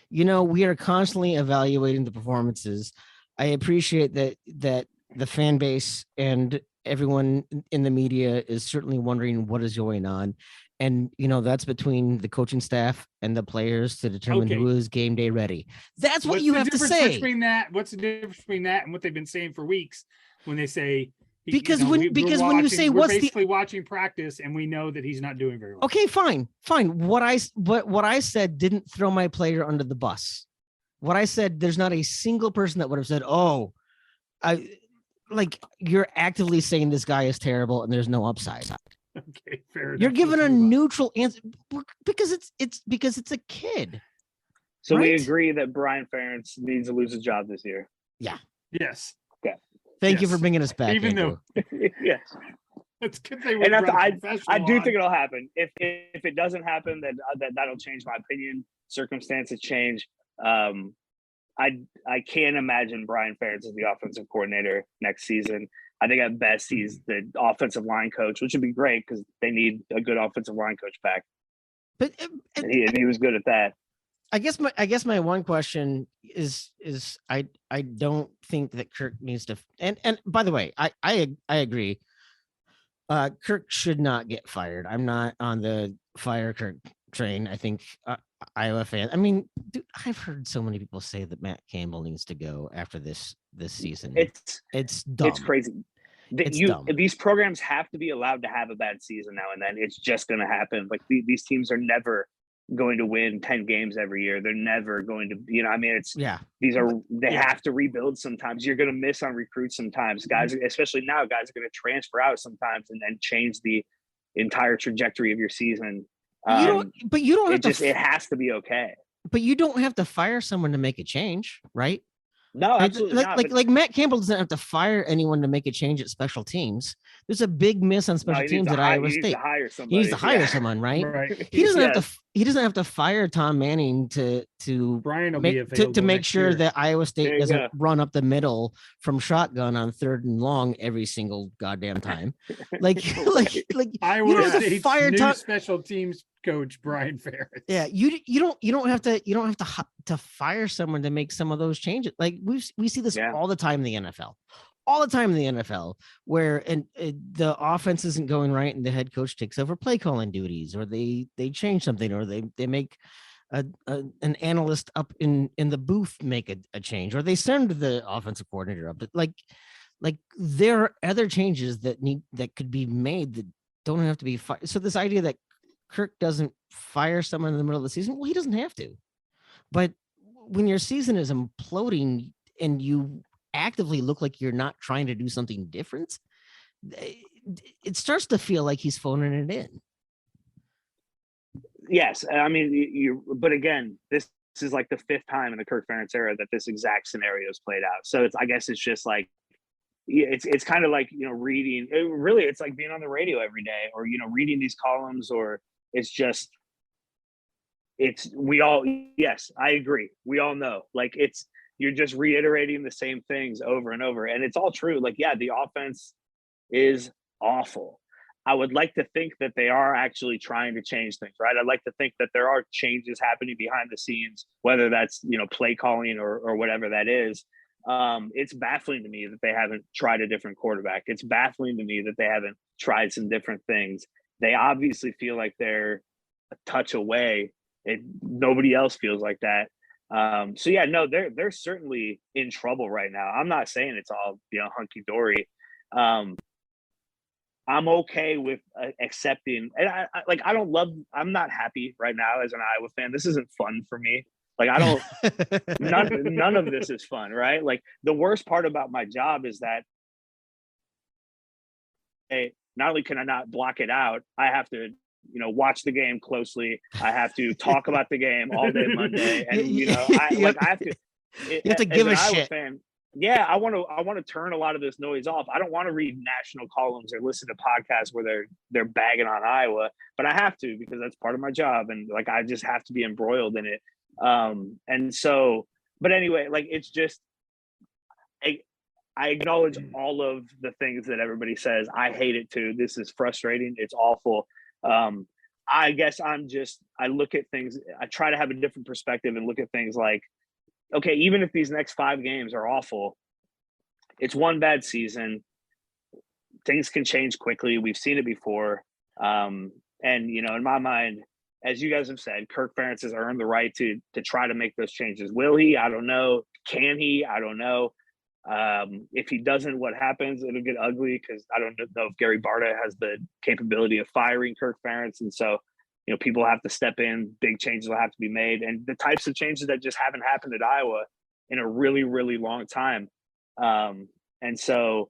we are constantly evaluating the performances. I appreciate that the fan base and everyone in the media is certainly wondering what is going on. And, that's between the coaching staff and the players to determine who is game day ready. That's what you have to say. What's the difference between that and what they've been saying for weeks when they say, when you say we're basically watching practice and we know that he's not doing very well. Okay, fine. What I said didn't throw my player under the bus. What I said, there's not a single person that would have said, you're actively saying this guy is terrible and there's no upside. Okay, fair enough. You're giving a neutral answer because it's a kid. So we agree that Brian Ferentz needs to lose his job this year. Yeah. Yes. Okay. Thank you for bringing us back. Even Andrew. Yes. That's good. They And would I do think it'll happen. If it doesn't happen, then that'll change my opinion. Circumstances change. I can't imagine Brian Ferentz as the offensive coordinator next season. I think at best he's the offensive line coach, which would be great because they need a good offensive line coach back. But and he was good at that. I guess my one question is I don't think that Kirk needs to. And by the way, I agree. Kirk should not get fired. I'm not on the fire Kirk train. I think Iowa fan. I mean, dude, I've heard so many people say that Matt Campbell needs to go after this season. It's dumb. It's crazy. Dumb. These programs have to be allowed to have a bad season now and then. It's just going to happen. Like these teams are never going to win 10 games every year. They're never going to, they have to rebuild sometimes. You're going to miss on recruits sometimes. Guys, especially now, guys are going to transfer out sometimes and then change the entire trajectory of your season. It has to be okay. But you don't have to fire someone to make a change, right? No, absolutely not. Like Matt Campbell doesn't have to fire anyone to make a change at special teams. There's a big miss on special teams at Iowa State. He needs to hire someone, right? Right. He doesn't have to fire Tom Manning to Brian will make sure year. that Iowa State doesn't run up the middle from shotgun on 3rd and long every single goddamn time. Like Iowa State's new special teams coach Brian Ferentz. Yeah, you don't have to fire someone to make some of those changes. Like we see this all the time in the NFL. All the time in the NFL, where the offense isn't going right and the head coach takes over play calling duties, or they change something, or they make an analyst up in the booth make a change, or they send the offensive coordinator up. Like there are other changes that could be made that don't have to be fired. So this idea that Kirk doesn't fire someone in the middle of the season, well, he doesn't have to. But when your season is imploding and you actively look like you're not trying to do something different, it starts to feel like he's phoning it in. Yes, I mean, but again, this is like the 5th time in the Kirk Ferentz era that this exact scenario is played out. So I guess it's just like, it's kind of like, reading, it's like being on the radio every day, or, reading these columns, or it's just, yes, I agree. We all know, like you're just reiterating the same things over and over. And it's all true. Like, yeah, the offense is awful. I would like to think that they are actually trying to change things, right? I'd like to think that there are changes happening behind the scenes, whether that's, play calling or whatever that is. It's baffling to me that they haven't tried a different quarterback. It's baffling to me that they haven't tried some different things. They obviously feel like they're a touch away. Nobody else feels like that. So yeah, no, they're certainly in trouble right now. I'm not saying it's all hunky dory. I'm okay with accepting, and I'm not happy right now as an Iowa fan. This isn't fun for me. Like none of this is fun, right? Like the worst part about my job is that, hey, not only can I not block it out, I have to watch the game closely. I have to talk about the game all day Monday, and I have to. You have to give a shit. Fan, yeah, I want to turn a lot of this noise off. I don't want to read national columns or listen to podcasts where they're bagging on Iowa, but I have to because that's part of my job, and like I just have to be embroiled in it. And so, but anyway, like it's just, I acknowledge all of the things that everybody says. I hate it too. This is frustrating. It's awful. I guess I look at things, I try to have a different perspective and look at things like, okay, even if these next 5 games are awful, it's one bad season. Things can change quickly. We've seen it before. And, in my mind, as you guys have said, Kirk Ferentz has earned the right to try to make those changes. Will he? I don't know. Can he? I don't know. If he doesn't, what happens? It'll get ugly because I don't know if Gary Barta has the capability of firing Kirk Ferentz. And so, people have to step in, big changes will have to be made. And the types of changes that just haven't happened at Iowa in a really, really long time. And so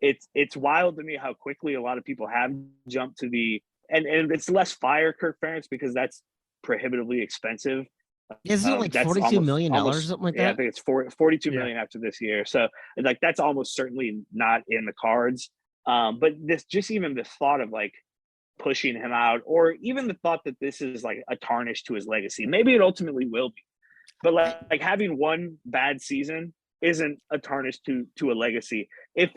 it's wild to me how quickly a lot of people have jumped to and it's less fire Kirk Ferentz because that's prohibitively expensive. Isn't it like $42 million or something like that? Yeah, I think it's $42 million after this year. So like that's almost certainly not in the cards. But this, just even the thought of like pushing him out, or even the thought that this is like a tarnish to his legacy. Maybe it ultimately will be, but like having one bad season isn't a tarnish to a legacy. If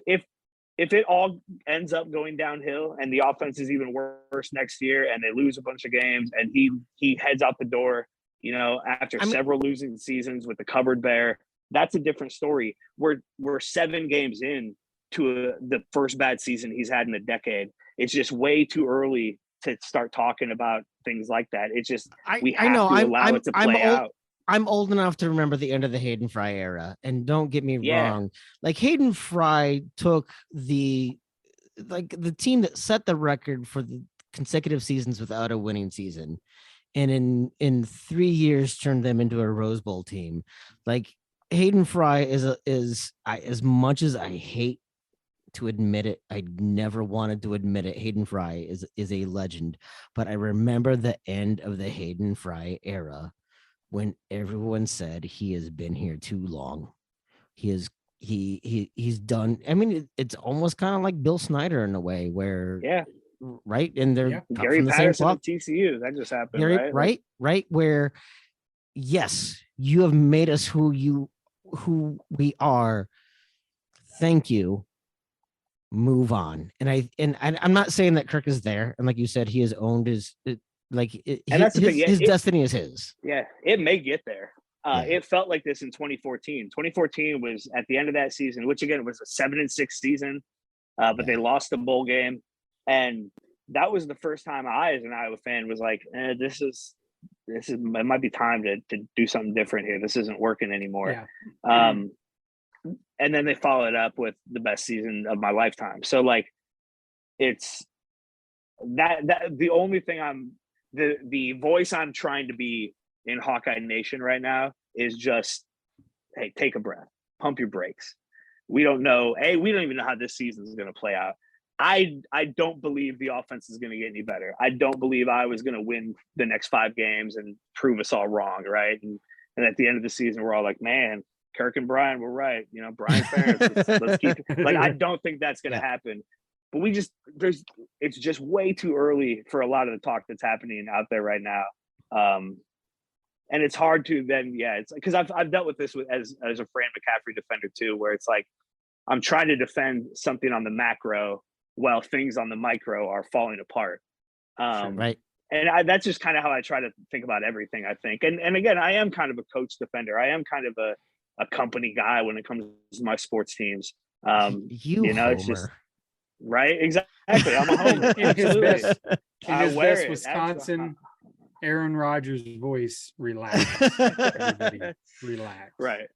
it all ends up going downhill and the offense is even worse next year and they lose a bunch of games and he heads out the door, you know, after several losing seasons with the cupboard bare, that's a different story. We're 7 games in to the first bad season he's had in a decade. It's just way too early to start talking about things like that. It's just we have to allow it to play out. I'm old enough to remember the end of the Hayden Fry era, and don't get me wrong. Like Hayden Fry took the team that set the record for the consecutive seasons without a winning season, and in 3 years turned them into a Rose Bowl team. Like Hayden Fry is as much as I hate to admit it, I never wanted to admit it, Hayden Fry is a legend. But I remember the end of the Hayden Fry era, when everyone said he has been here too long. He's done. I mean, it's almost kind of like Bill Snyder in a way, where right, and they're Gary from the Patterson same cloth. at TCU. That just happened, Gary, right, where yes, you have made us who we are. Thank you. Move on. And I'm not saying that Kirk is there, and like you said, he has owned his. His destiny is his. Yeah, it may get there. It felt like this in 2014. 2014 was at the end of that season, which again was a 7-6 season, but they lost the bowl game, and that was the first time I, as an Iowa fan, was like, "This is it might be time to do something different here. This isn't working anymore." Yeah. And then they followed up with the best season of my lifetime. So like, it's that the only thing the voice I'm trying to be in Hawkeye Nation right now is just, hey, take a breath, pump your brakes. We don't know. We don't even know how this season is going to play out. I don't believe the offense is going to get any better. I don't believe I was going to win the next 5 games and prove us all wrong, right? And at the end of the season, we're all like, man, Kirk and Brian were right. You know, Brian Ferentz, let's keep like, I don't think that's going to happen. But it's just way too early for a lot of the talk that's happening out there right now. And it's hard to then, it's because I've dealt with this as a Fran McCaffrey defender too, where it's like, I'm trying to defend something on the macro while things on the micro are falling apart. Right. And that's just kind of how I try to think about everything, I think. And again, I am kind of a coach defender. I am kind of a company guy when it comes to my sports teams. You know, it's just right. Exactly. I'm a homer. In his best Wisconsin, Aaron Rodgers' voice, relax. Everybody, relax. Right.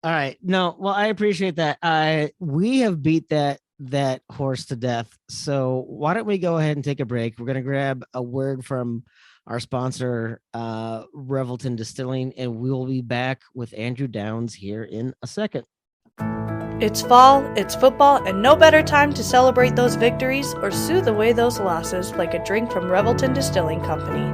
All right. No, well, I appreciate that. We have beat that horse to death. So why don't we go ahead and take a break? We're going to grab a word from our sponsor, Revelton Distilling, and we'll be back with Andrew Downs here in a second. It's fall, it's football, and no better time to celebrate those victories or soothe away those losses like a drink from Revelton Distilling Company.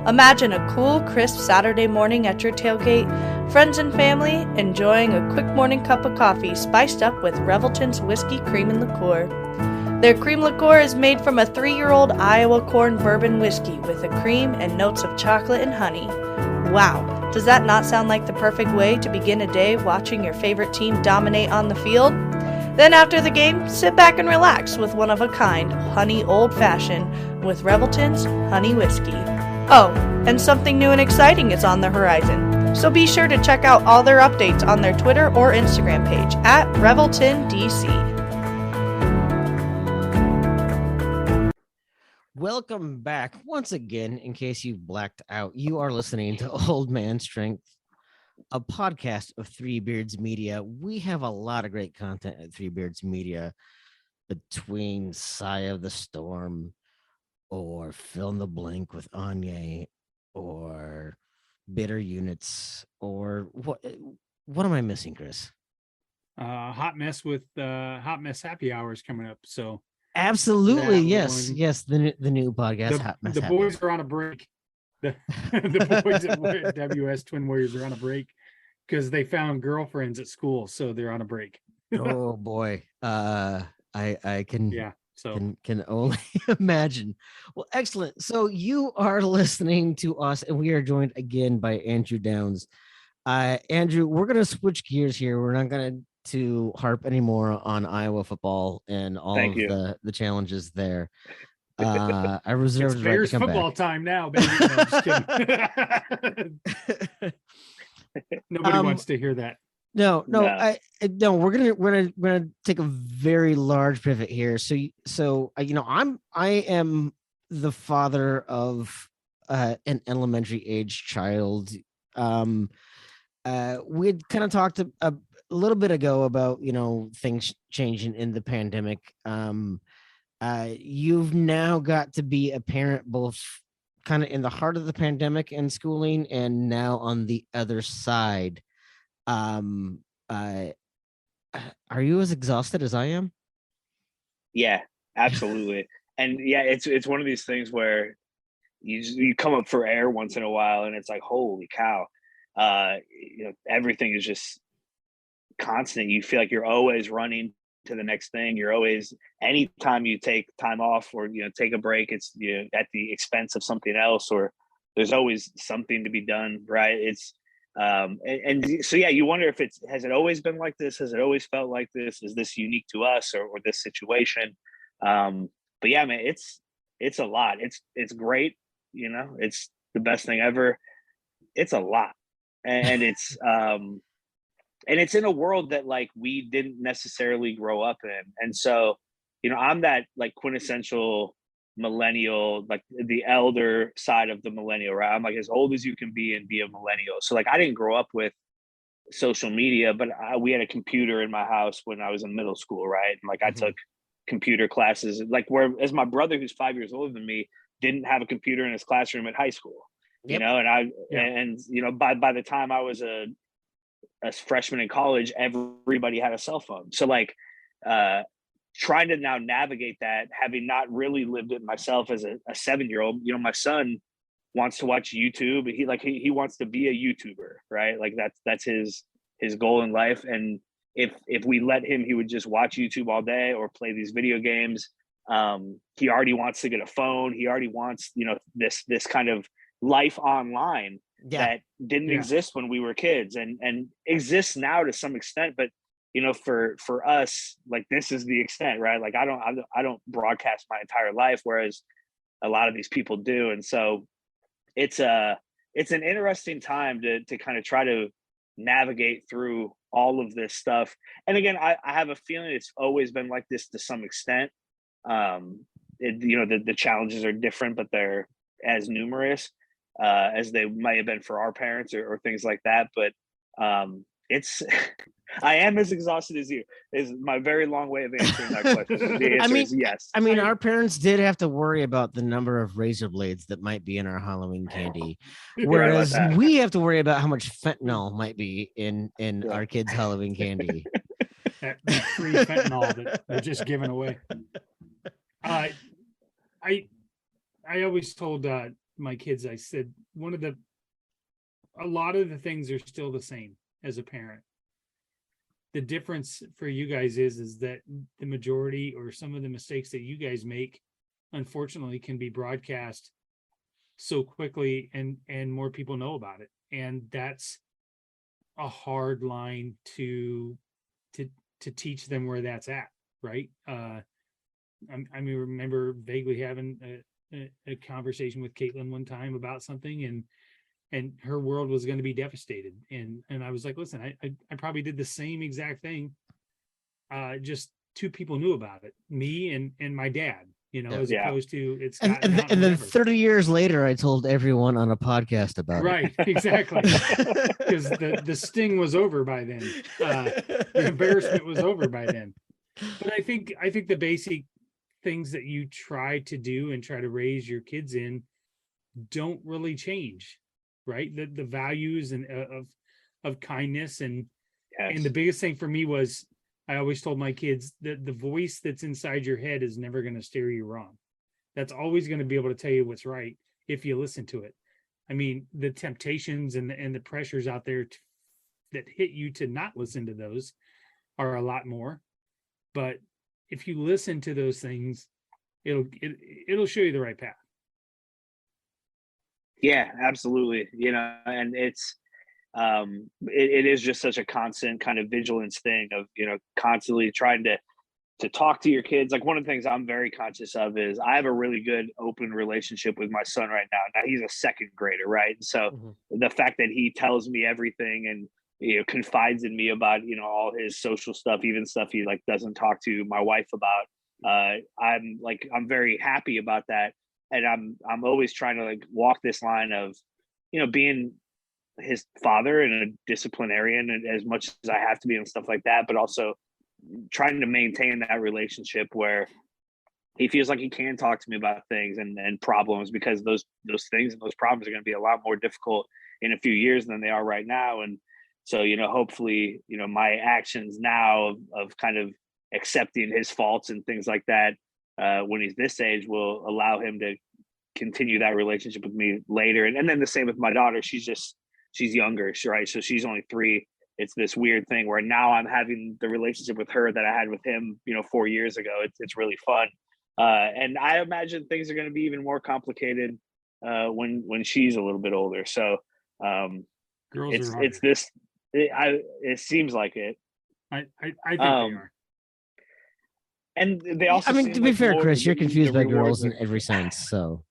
Imagine a cool, crisp Saturday morning at your tailgate, friends and family enjoying a quick morning cup of coffee spiced up with Revelton's Whiskey Cream and Liqueur. Their cream liqueur is made from a 3-year-old Iowa corn bourbon whiskey with a cream and notes of chocolate and honey. Wow, does that not sound like the perfect way to begin a day watching your favorite team dominate on the field? Then after the game, sit back and relax with one of a kind honey old fashioned with Revelton's Honey Whiskey. Oh, and something new and exciting is on the horizon. So be sure to check out all their updates on their Twitter or Instagram page at ReveltonDC. Welcome back once again. In case you blacked out, you are listening to Old Man Strength, a podcast of Three Beards Media. We have a lot of great content at Three Beards Media, between Sigh of the Storm or Fill in the Blank with Anya or Bitter Units, or what am I missing, Chris? Hot Mess with Hot Mess Happy Hours coming up. So absolutely, yes, the new podcast. Hot Mess the Happy boys Hour. are on a break. The boys at WS Twin Warriors are on a break because they found girlfriends at school, so they're on a break. Oh boy, I can So can only imagine. Well, excellent. So you are listening to us, and we are joined again by Andrew Downs. Andrew, we're going to switch gears here. We're not going to harp anymore on Iowa football and all Thank of you. the challenges there. I reserve it's the right to Bears come football back. time now, baby. No, I'm just kidding. Nobody wants to hear that. No, No. no. We're gonna take a very large pivot here. I am the father of an elementary age child. We had kind of talked a little bit ago about things changing in the pandemic. You've now got to be a parent both kind of in the heart of the pandemic and schooling, and now on the other side. Um, uh, are you as exhausted as I am? Yeah, absolutely. And yeah, it's one of these things where you come up for air once in a while, and it's like, holy cow, everything is just constant. You feel like you're always running to the next thing. You're always, anytime you take time off or take a break, it's at the expense of something else, or there's always something to be done, right? It's and so yeah, you wonder if has it always been like this? Has it always felt like this? Is this unique to us or this situation? But yeah, man, it's a lot. It's great, it's the best thing ever. It's a lot. And it's in a world that like we didn't necessarily grow up in. And so, I'm that like quintessential millennial, like the elder side of the millennial, right? I'm like as old as you can be and be a millennial. So like I didn't grow up with social media, but we had a computer in my house when I was in middle school, right? And like I took computer classes, like whereas my brother, who's 5 years older than me, didn't have a computer in his classroom at high school. Yep. And by the time I was a freshman in college, everybody had a cell phone. So like trying to now navigate that, having not really lived it myself as a 7-year-old, my son wants to watch YouTube. He wants to be a YouTuber, right? Like that's his goal in life. And if we let him, he would just watch YouTube all day or play these video games. He already wants to get a phone. He already wants, this kind of life online that didn't exist when we were kids and exists now to some extent. But, for us, like this is the extent, right? Like I don't broadcast my entire life, whereas a lot of these people do. And so it's an interesting time to kind of try to navigate through all of this stuff. And again, I have a feeling it's always been like this to some extent. The challenges are different, but they're as numerous as they might have been for our parents or things like that. But it's I am as exhausted as you, is my very long way of answering that question. The answer is yes. I mean, our parents did have to worry about the number of razor blades that might be in our Halloween candy, whereas we have to worry about how much fentanyl might be in our kids' Halloween candy. that free fentanyl that they're just giving away. I always told my kids, I said, a lot of the things are still the same as a parent. The difference for you guys is that the majority or some of the mistakes that you guys make, unfortunately, can be broadcast so quickly and more people know about it. And that's a hard line to teach them where that's at, right? I remember vaguely having a conversation with Caitlin one time about something, and her world was going to be devastated. And I was like, listen, I probably did the same exact thing. Just two people knew about it, me and my dad, as opposed to it's. And then 30 years later, I told everyone on a podcast about it. Right, exactly. Because the sting was over by then. The embarrassment was over by then. But I think the basic things that you try to do and try to raise your kids in don't really change. Right, the values and of kindness and the biggest thing for me was I always told my kids that the voice that's inside your head is never going to steer you wrong. That's always going to be able to tell you what's right if you listen to it. I mean, the temptations and the pressures out there that hit you to not listen to those are a lot more. But if you listen to those things, it'll show you the right path. Yeah, absolutely. And it is just such a constant kind of vigilance thing of, constantly trying to talk to your kids. Like, one of the things I'm very conscious of is I have a really good open relationship with my son right now. Now he's a second grader, right? So the fact that he tells me everything and confides in me about all his social stuff, even stuff he like doesn't talk to my wife about. I'm very happy about that, and I'm always trying to like walk this line of being his father and a disciplinarian and as much as I have to be and stuff like that, but also trying to maintain that relationship where he feels like he can talk to me about things and problems, because those things and those problems are going to be a lot more difficult in a few years than they are right now. And so, hopefully, my actions now of kind of accepting his faults and things like that when he's this age will allow him to continue that relationship with me later. And then the same with my daughter. She's younger, right? So she's only 3. It's this weird thing where now I'm having the relationship with her that I had with him, 4 years ago. It's really fun. And I imagine things are going to be even more complicated when she's a little bit older. So Girls are harder. it's this. It seems like it. I think they are. And they also. I mean, to be fair, Chris, you're confused by girls in every sense. So.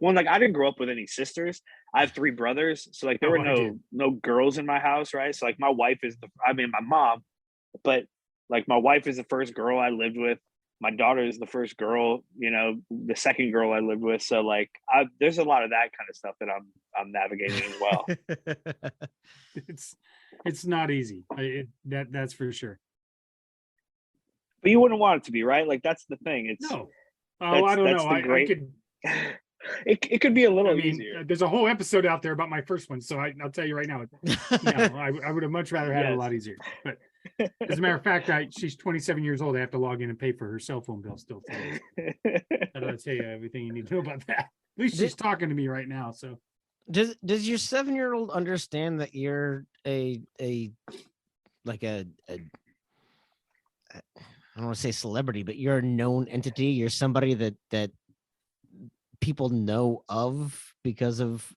Well, like, I didn't grow up with any sisters. I have 3 brothers, so like there were no girls in my house, right? So like my wife is my mom, but like my wife is the first girl I lived with. My daughter is the first girl, the second girl I lived with. So like there's a lot of that kind of stuff that I'm navigating as well. It's not easy. That's for sure. But you wouldn't want it to be, right? Like, that's the thing. It's no. Oh, I don't know. I could. It could be a little easier. There's a whole episode out there about my first one, so I'll tell you right now. I would have much rather had it a lot easier. But as a matter of fact, she's 27 years old. I have to log in and pay for her cell phone bill still today. I don't tell you everything you need to know about that. At least she's talking to me right now. So does your 7-year-old understand that you're I don't want to say celebrity, but you're a known entity. You're somebody that people know of because of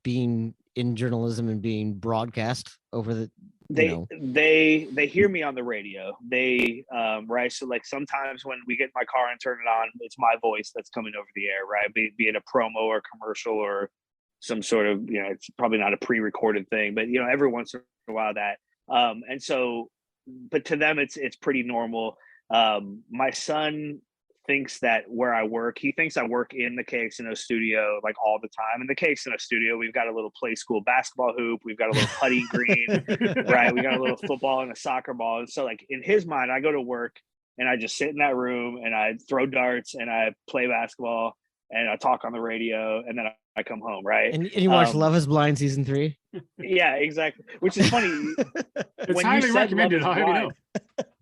being in journalism and being broadcast over the. They hear me on the radio. They right. So like sometimes when we get in my car and turn it on, it's my voice that's coming over the air, right? Be it a promo or commercial or some sort of it's probably not a pre-recorded thing, but every once in a while that. And so, but to them it's pretty normal. My son thinks that where I work, he thinks I work in the KXNO studio like all the time. In the KXNO studio, we've got a little play school basketball hoop, we've got a little putting green, right? We got a little football and a soccer ball. And so like in his mind, I go to work and I just sit in that room and I throw darts and I play basketball and I talk on the radio and then I come home, right? And you watch Love Is Blind season 3? Yeah, exactly. Which is funny. It's highly recommended. I'll have you know.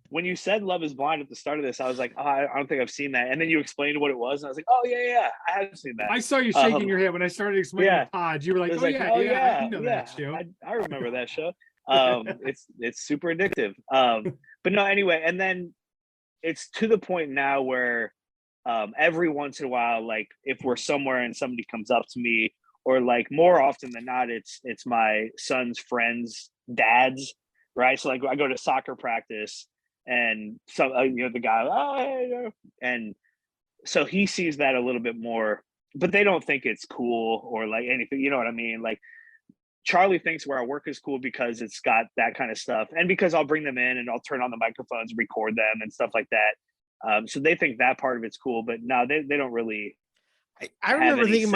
When you said Love Is Blind at the start of this, I was like, oh, I don't think I've seen that. And then you explained what it was. And I was like, oh, yeah, I have seen that. I saw you shaking your head when I started explaining the pods. You were like, I know that show. I remember that show. It's super addictive. But no, anyway, and then it's to the point now where every once in a while, like if we're somewhere and somebody comes up to me, or like more often than not, it's my son's friends' dads, right? So like I go to soccer practice and so the guy, and so he sees that a little bit more, but they don't think it's cool or like anything, you know what I mean? Like Charlie thinks where I work is cool because it's got that kind of stuff, and because I'll bring them in and I'll turn on the microphones, record them and stuff like that. So they think that part of it's cool, but no, they don't really. I remember thinking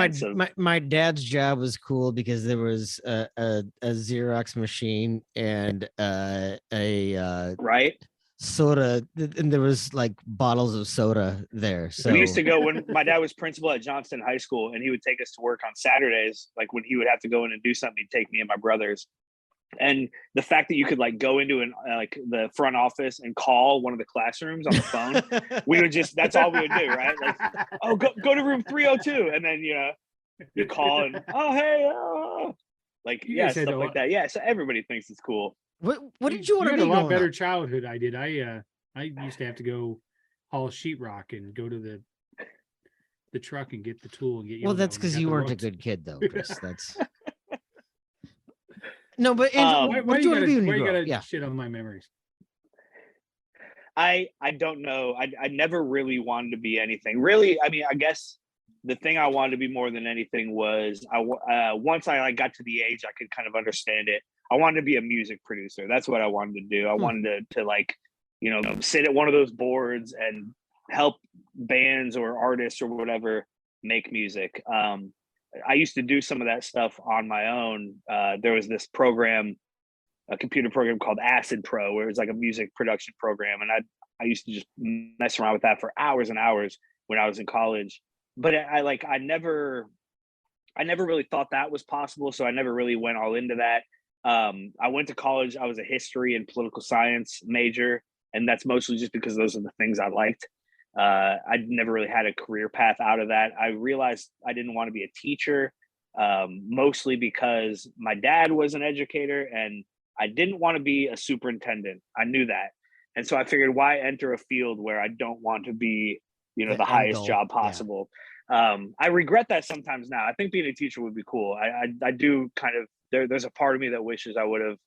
my dad's job was cool because there was a Xerox machine and a right soda, and there was like bottles of soda there. So we used to go when my dad was principal at Johnston High School, and he would take us to work on Saturdays. Like when he would have to go in and do something, he'd take me and my brothers. And the fact that you could like go into like the front office and call one of the classrooms on the phone, we would that's all we would do, right? Like, oh, go to room 302, and then you call and like stuff like that. Yeah, so everybody thinks it's cool. What did you want to be? A lot better childhood I did. I I used to have to go haul sheetrock and go to the truck and get the tool and get. Well, that's because you weren't a good kid, though, Chris. That's no, but Andrew, why what do you want to be when you grow up? Yeah, shit on my memories. I don't know. I never really wanted to be anything. Really, I mean, I guess the thing I wanted to be more than anything was once I like got to the age I could kind of understand it. I wanted to be a music producer. That's what I wanted to do. I wanted to like, sit at one of those boards and help bands or artists or whatever make music. I used to do some of that stuff on my own. There was this program, a computer program called Acid Pro, where it was like a music production program, and I used to just mess around with that for hours and hours when I was in college. But I never really thought that was possible, so I never really went all into that. I went to college. I was a history and political science major, and that's mostly just because those are the things I liked. I never really had a career path out of that. I realized I didn't want to be a teacher, mostly because my dad was an educator and I didn't want to be a superintendent. I knew that. And so I figured, why enter a field where I don't want to be, the highest job possible? Yeah. I regret that sometimes now. I think being a teacher would be cool. I do kind of, there's a part of me that wishes I would have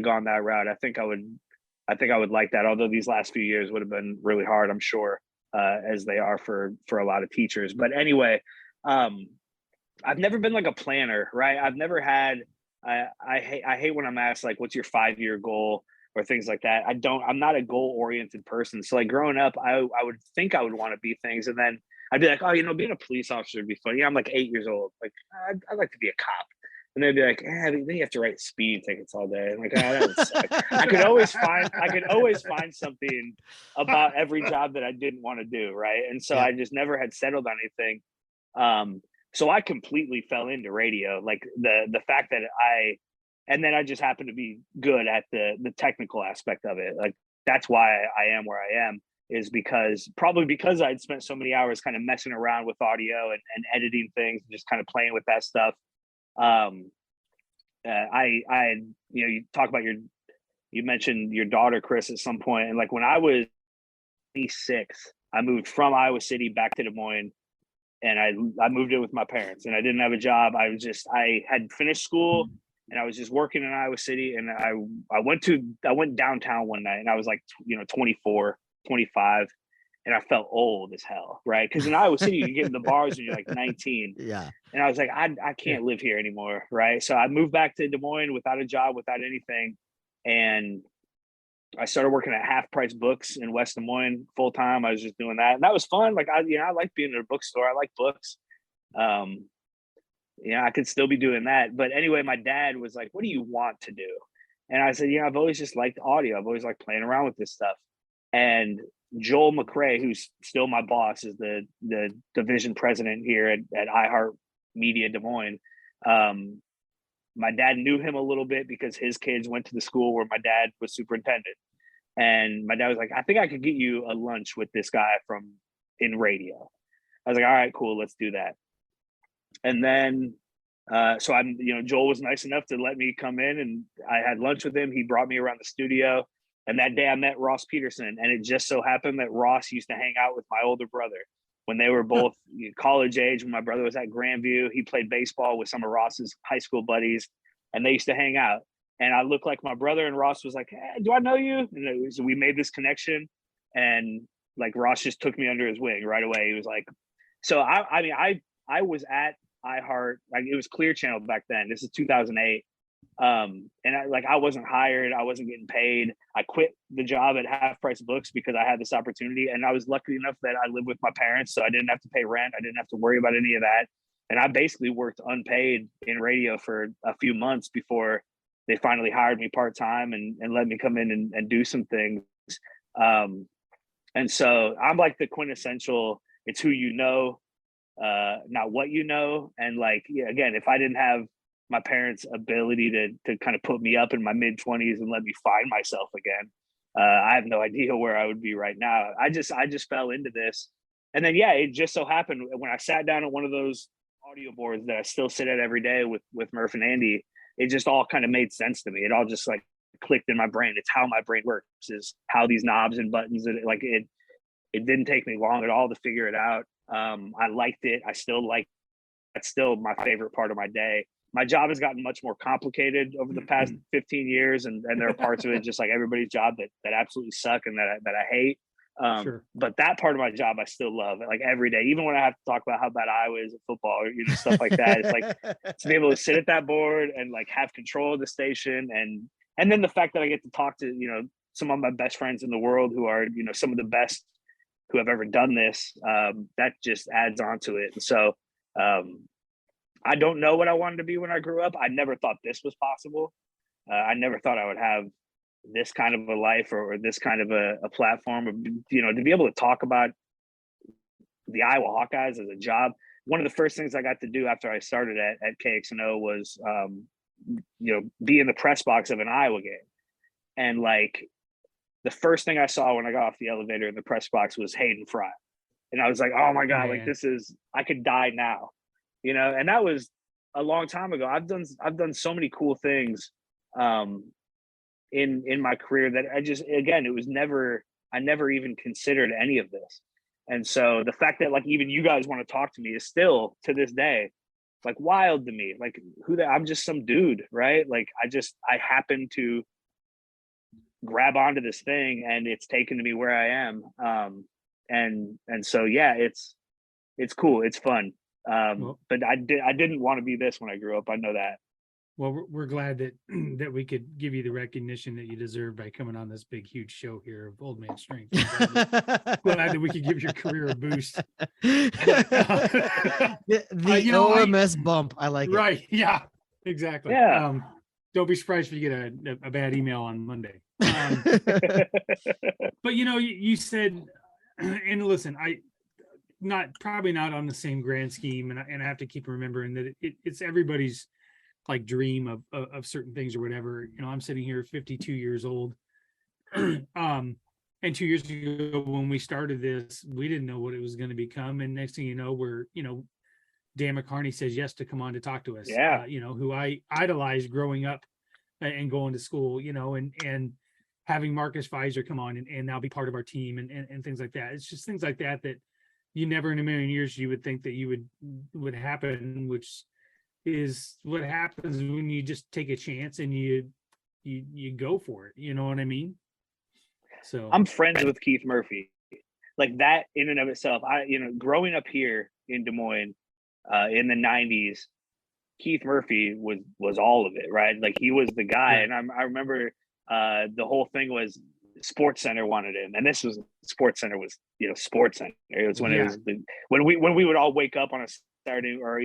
gone that route. I think I would like that. Although these last few years would have been really hard, I'm sure, as they are for a lot of teachers. But anyway, I've never been like a planner, right? I've never had, I hate when I'm asked like, what's your 5-year goal or things like that. I'm not a goal oriented person. So like growing up, I would think I would want to be things. And then I'd be like, oh, being a police officer would be fun. I'm like 8 years old. Like I'd like to be a cop. And they'd be like, then you have to write speed tickets all day. I'm like, that would suck. I could always find something about every job that I didn't want to do. Right. And so I just never had settled on anything. So I completely fell into radio. Like the fact that and then I just happened to be good at the technical aspect of it. Like that's why I am where I am, is because I'd spent so many hours kind of messing around with audio and editing things, and just kind of playing with that stuff. You talk about you mentioned your daughter, Chris, at some point, and like when I was 26, I moved from Iowa City back to Des Moines, and I moved in with my parents, and I didn't have a job. I had finished school, and I was just working in Iowa City, and I went downtown one night, and I was like 24, 25. And I felt old as hell, right? Because in Iowa City, you get in the bars when you're like 19. Yeah. And I was like, I can't live here anymore, right? So I moved back to Des Moines without a job, without anything. And I started working at Half Price Books in West Des Moines full time. I was just doing that. And that was fun. Like, I like being in a bookstore. I like books. I could still be doing that. But anyway, my dad was like, what do you want to do? And I said, I've always just liked audio. I've always liked playing around with this stuff. And Joel McRae, who's still my boss, is the division president here at iHeart Media Des Moines. My dad knew him a little bit because his kids went to the school where my dad was superintendent. And my dad was like, I think I could get you a lunch with this guy in radio. I was like, all right, cool, let's do that. And then, so Joel was nice enough to let me come in, and I had lunch with him. He brought me around the studio. And that day I met Ross Peterson, and it just so happened that Ross used to hang out with my older brother when they were both college age. When my brother was at Grandview, he played baseball with some of Ross's high school buddies, and they used to hang out. And I looked like my brother, and Ross was like, hey, do I know you? And so we made this connection, and like Ross just took me under his wing right away. He was like, so I was at iHeart, like it was Clear Channel back then. This is 2008. And I wasn't hired, I wasn't getting paid. I quit the job at Half Price Books because I had this opportunity, and I was lucky enough that I lived with my parents, so I didn't have to pay rent. I didn't have to worry about any of that. And I basically worked unpaid in radio for a few months before they finally hired me part-time and let me come in and do some things. And so I'm like the quintessential, it's who you know, not what you know. And like, again, if I didn't have my parents' ability to kind of put me up in my mid-20s and let me find myself again, I have no idea where I would be right now. I just fell into this. And then, it just so happened when I sat down at one of those audio boards that I still sit at every day with Murph and Andy, it just all kind of made sense to me. It all just like clicked in my brain. It's how my brain works, is how these knobs and buttons, and like it didn't take me long at all to figure it out. I liked it. I still like, that's still my favorite part of my day. My job has gotten much more complicated over the past 15 years. And there are parts of it, just like everybody's job, that absolutely suck and that I hate. Sure. But that part of my job, I still love it. Like every day, even when I have to talk about how bad Iowa is at football or, stuff like that. It's like to be able to sit at that board and like have control of the station. And then the fact that I get to talk to, some of my best friends in the world who are, some of the best who have ever done this, that just adds on to it. And so, I don't know what I wanted to be when I grew up. I never thought this was possible. I never thought I would have this kind of a life or this kind of a platform, or, to be able to talk about the Iowa Hawkeyes as a job. One of the first things I got to do after I started at KXNO was, be in the press box of an Iowa game. And like the first thing I saw when I got off the elevator in the press box was Hayden Fry. And I was like, oh my God, like I could die now. And that was a long time ago. I've done so many cool things in my career that I never even considered any of this. And so the fact that like even you guys want to talk to me is still to this day like wild to me. Like I'm just some dude, right? Like I happen to grab onto this thing and it's taken to me where I am. And so yeah, it's cool, it's fun. But I didn't want to be this when I grew up. I know that. Well, we're glad that that we could give you the recognition that you deserve by coming on this big, huge show here of Old Man Strength. Glad that we could give your career a boost. The OMS bump. I like it. Right. Yeah, exactly. Yeah. Don't be surprised if you get a bad email on Monday. But you said, and listen, probably not on the same grand scheme, and I have to keep remembering that it's everybody's like dream of certain things or whatever. I'm sitting here 52 years old. And 2 years ago when we started this, we didn't know what it was going to become. And next thing you know, Dan McCarney says yes to come on to talk to us. Yeah. Who I idolized growing up and going to school, and having Marcus Pfizer come on and now be part of our team and things like that. It's just things like that you never in a million years you would think that you would happen, which is what happens when you just take a chance and you go for it. You know what I mean? So I'm friends with Keith Murphy. Like that in and of itself, growing up here in Des Moines in the 90s, Keith Murphy was all of it, right? Like he was the guy. Yeah. And I remember the whole thing was Sports Center wanted him, and this was Sports Center was Sports Center. It was when it was when we would all wake up on a Saturday or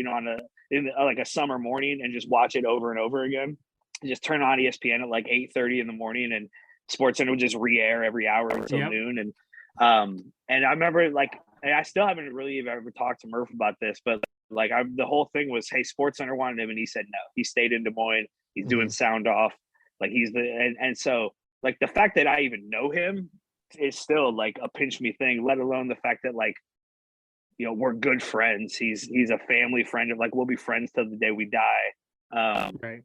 like a summer morning and just watch it over and over again. Just turn on ESPN at like 8:30 in the morning, and Sports Center would just re-air every hour until noon. And I remember and I still haven't really ever talked to Murph about this, but the whole thing was, hey, Sports Center wanted him, and he said no. He stayed in Des Moines. He's doing sound off. Like he's and so like the fact that I even know him is still like a pinch me thing, let alone the fact that we're good friends. He's a family friend of we'll be friends till the day we die. Right.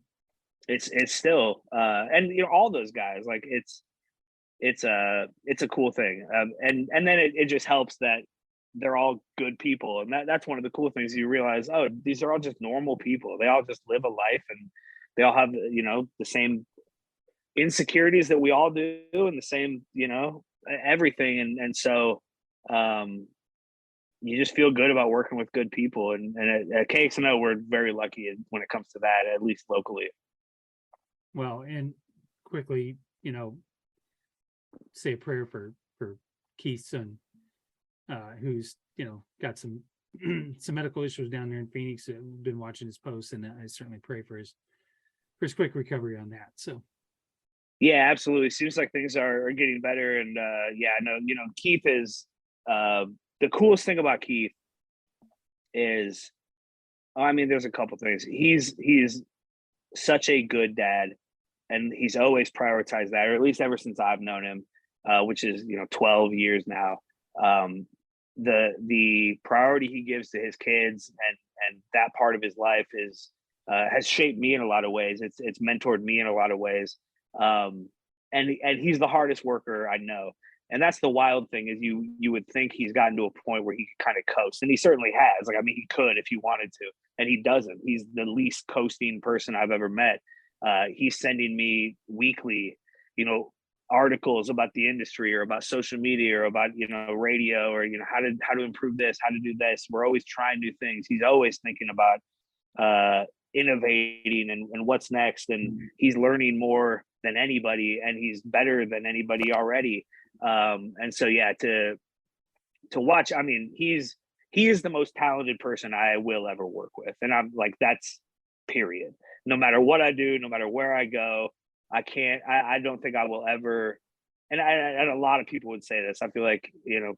It's still and all those guys, like it's a cool thing. And then it just helps that they're all good people, and that's one of the cool things. You realize, oh, these are all just normal people. They all just live a life, and they all have the same insecurities that we all do, and the same everything. And so you just feel good about working with good people, and at KXNO we're very lucky when it comes to that, at least locally. Well, and quickly, say a prayer for Keith's son, who's got some medical issues down there in Phoenix. I've been watching his posts, and I certainly pray for his quick recovery on that. So yeah, absolutely. Seems like things are getting better, and Keith is the coolest thing about Keith is, there's a couple things. He's such a good dad, and he's always prioritized that, or at least ever since I've known him, which is 12 years now. The priority he gives to his kids and that part of his life is has shaped me in a lot of ways. It's mentored me in a lot of ways. And he's the hardest worker I know. And that's the wild thing is you would think he's gotten to a point where he can kind of coast, and he certainly has. Like, I mean, he could if he wanted to, and he doesn't. He's the least coasting person I've ever met. He's sending me weekly, articles about the industry or about social media or about radio or how to improve this, how to do this. We're always trying new things. He's always thinking about innovating and what's next, and he's learning more than anybody, and he's better than anybody already. And so to watch, I mean, he is the most talented person I will ever work with, and I'm like, that's period. No matter what I do, no matter where I go, I don't think I will ever. And a lot of people would say this. I feel like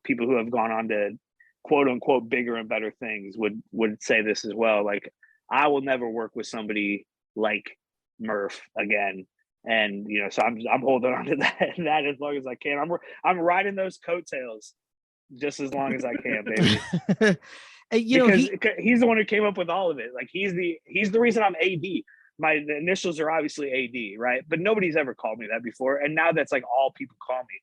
people who have gone on to quote unquote bigger and better things would say this as well. Like, I will never work with somebody like Murph again. And so I'm holding on to that as long as I can. I'm riding those coattails just as long as I can, baby. Because he's the one who came up with all of it. Like, he's the reason I'm AD. My initials are obviously AD, right? But nobody's ever called me that before, and now that's like all people call me.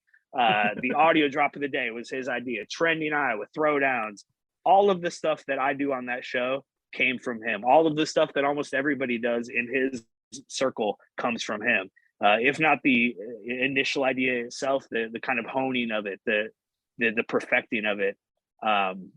The audio drop of the day was his idea. Trending Eye with throwdowns, all of the stuff that I do on that show came from him. All of the stuff that almost everybody does in his circle comes from him. If not the initial idea itself, the kind of honing of it, the perfecting of it. I'm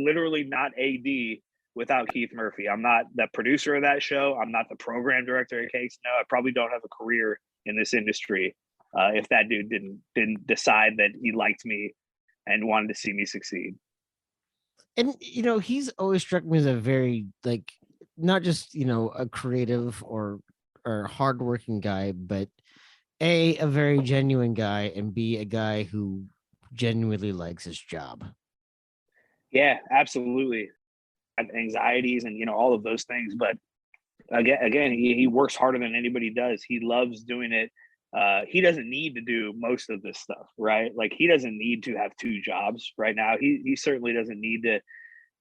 literally not AD without Keith Murphy. I'm not the producer of that show. I'm not the program director at KXNO. I probably don't have a career in this industry if that dude didn't decide that he liked me and wanted to see me succeed. And he's always struck me as a very, like, not just a creative or hardworking guy, but a very genuine guy, and B, a guy who genuinely likes his job. Yeah, absolutely. Anxieties and all of those things, but again he works harder than anybody does. He loves doing it. He doesn't need to do most of this stuff, right? Like, he doesn't need to have two jobs right now. He certainly doesn't need to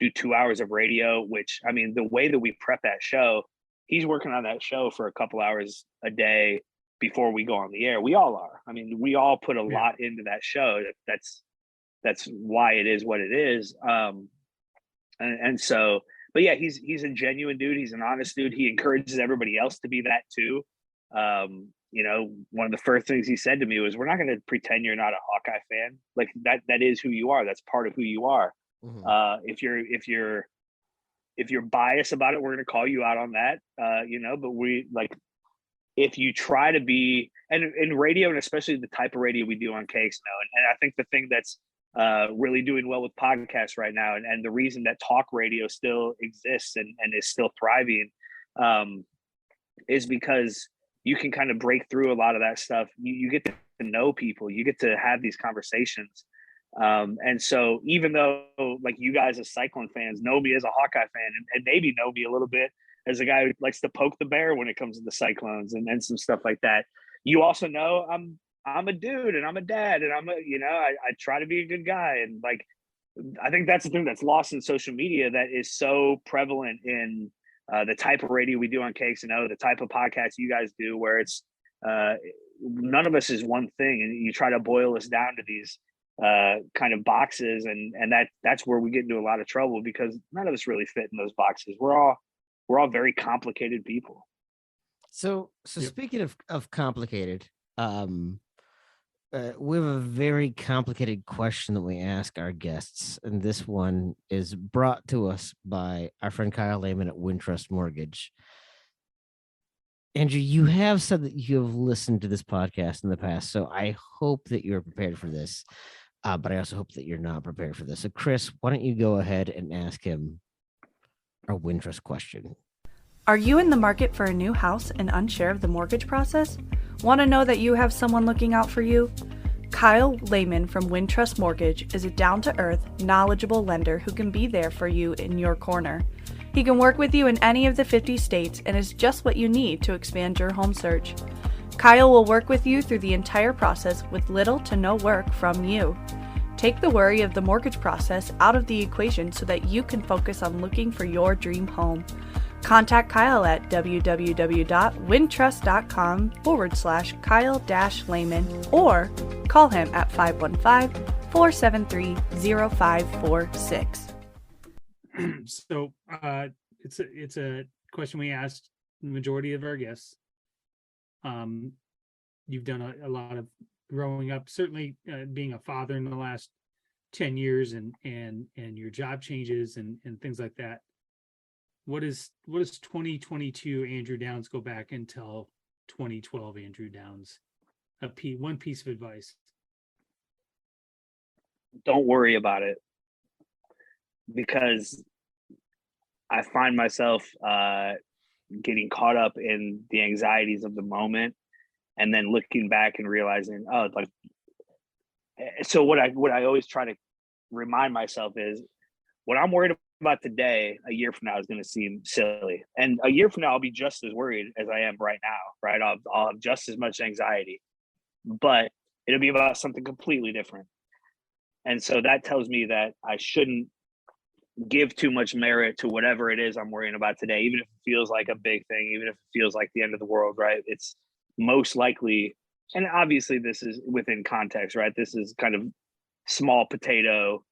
do 2 hours of radio, which, I mean, the way that we prep that show, he's working on that show for a couple hours a day before we go on the air. We all are. I mean, we all put a lot into that show. That's why it is what it is. And so, but yeah, he's a genuine dude. He's an honest dude. He encourages everybody else to be that too. One of the first things he said to me was, "We're not going to pretend you're not a Hawkeye fan. Like, that is who you are. That's part of who you are. Mm-hmm. If you're biased about it, we're going to call you out on that. But we, like, if you try to be, and in radio, and especially the type of radio we do on KXNO, and I think the thing that's really doing well with podcasts right now, and the reason that talk radio still exists and is still thriving, is because you can kind of break through a lot of that stuff. You get to know people, you get to have these conversations. And so even though, like, you guys as Cyclone fans know me as a Hawkeye fan, and maybe know me a little bit as a guy who likes to poke the bear when it comes to the Cyclones and some stuff like that, you also know I'm a dude, and I'm a dad, and I try to be a good guy. And, like, I think that's the thing that's lost in social media that is so prevalent in the type of radio we do on KXNO, the type of podcast you guys do, where it's none of us is one thing, and you try to boil us down to these kind of boxes, and that's where we get into a lot of trouble, because none of us really fit in those boxes. We're all very complicated people. So speaking of complicated, we have a very complicated question that we ask our guests, and this one is brought to us by our friend Kyle Lehman at Wintrust Mortgage. Andrew, you have said that you have listened to this podcast in the past, so I hope that you're prepared for this, but I also hope that you're not prepared for this. So, Chris, why don't you go ahead and ask him our Wintrust question? Are you in the market for a new house and unsure of the mortgage process? Want to know that you have someone looking out for you? Kyle Lehman from Wintrust Mortgage is a down-to-earth, knowledgeable lender who can be there for you in your corner. He can work with you in any of the 50 states and is just what you need to expand your home search. Kyle will work with you through the entire process with little to no work from you. Take the worry of the mortgage process out of the equation so that you can focus on looking for your dream home. Contact Kyle at www.wintrust.com/Kyle-Lehman or call him at 515-473-0546. So it's a question we asked the majority of our guests. You've done a lot of growing up, certainly being a father in the last 10 years and your job changes and things like that. What is 2022 Andrew Downs go back and tell 2012 Andrew Downs? One piece of advice. Don't worry about it, because I find myself getting caught up in the anxieties of the moment, and then looking back and realizing, oh, like, so what I always try to remind myself is, what I'm worried about today, a year from now is going to seem silly, and a year from now I'll be just as worried as I am right now. Right, I'll have just as much anxiety, but it'll be about something completely different. And so that tells me that I shouldn't give too much merit to whatever it is I'm worrying about today, even if it feels like a big thing, even if it feels like the end of the world, right? It's most likely, and obviously this is within context, right? This is kind of small potato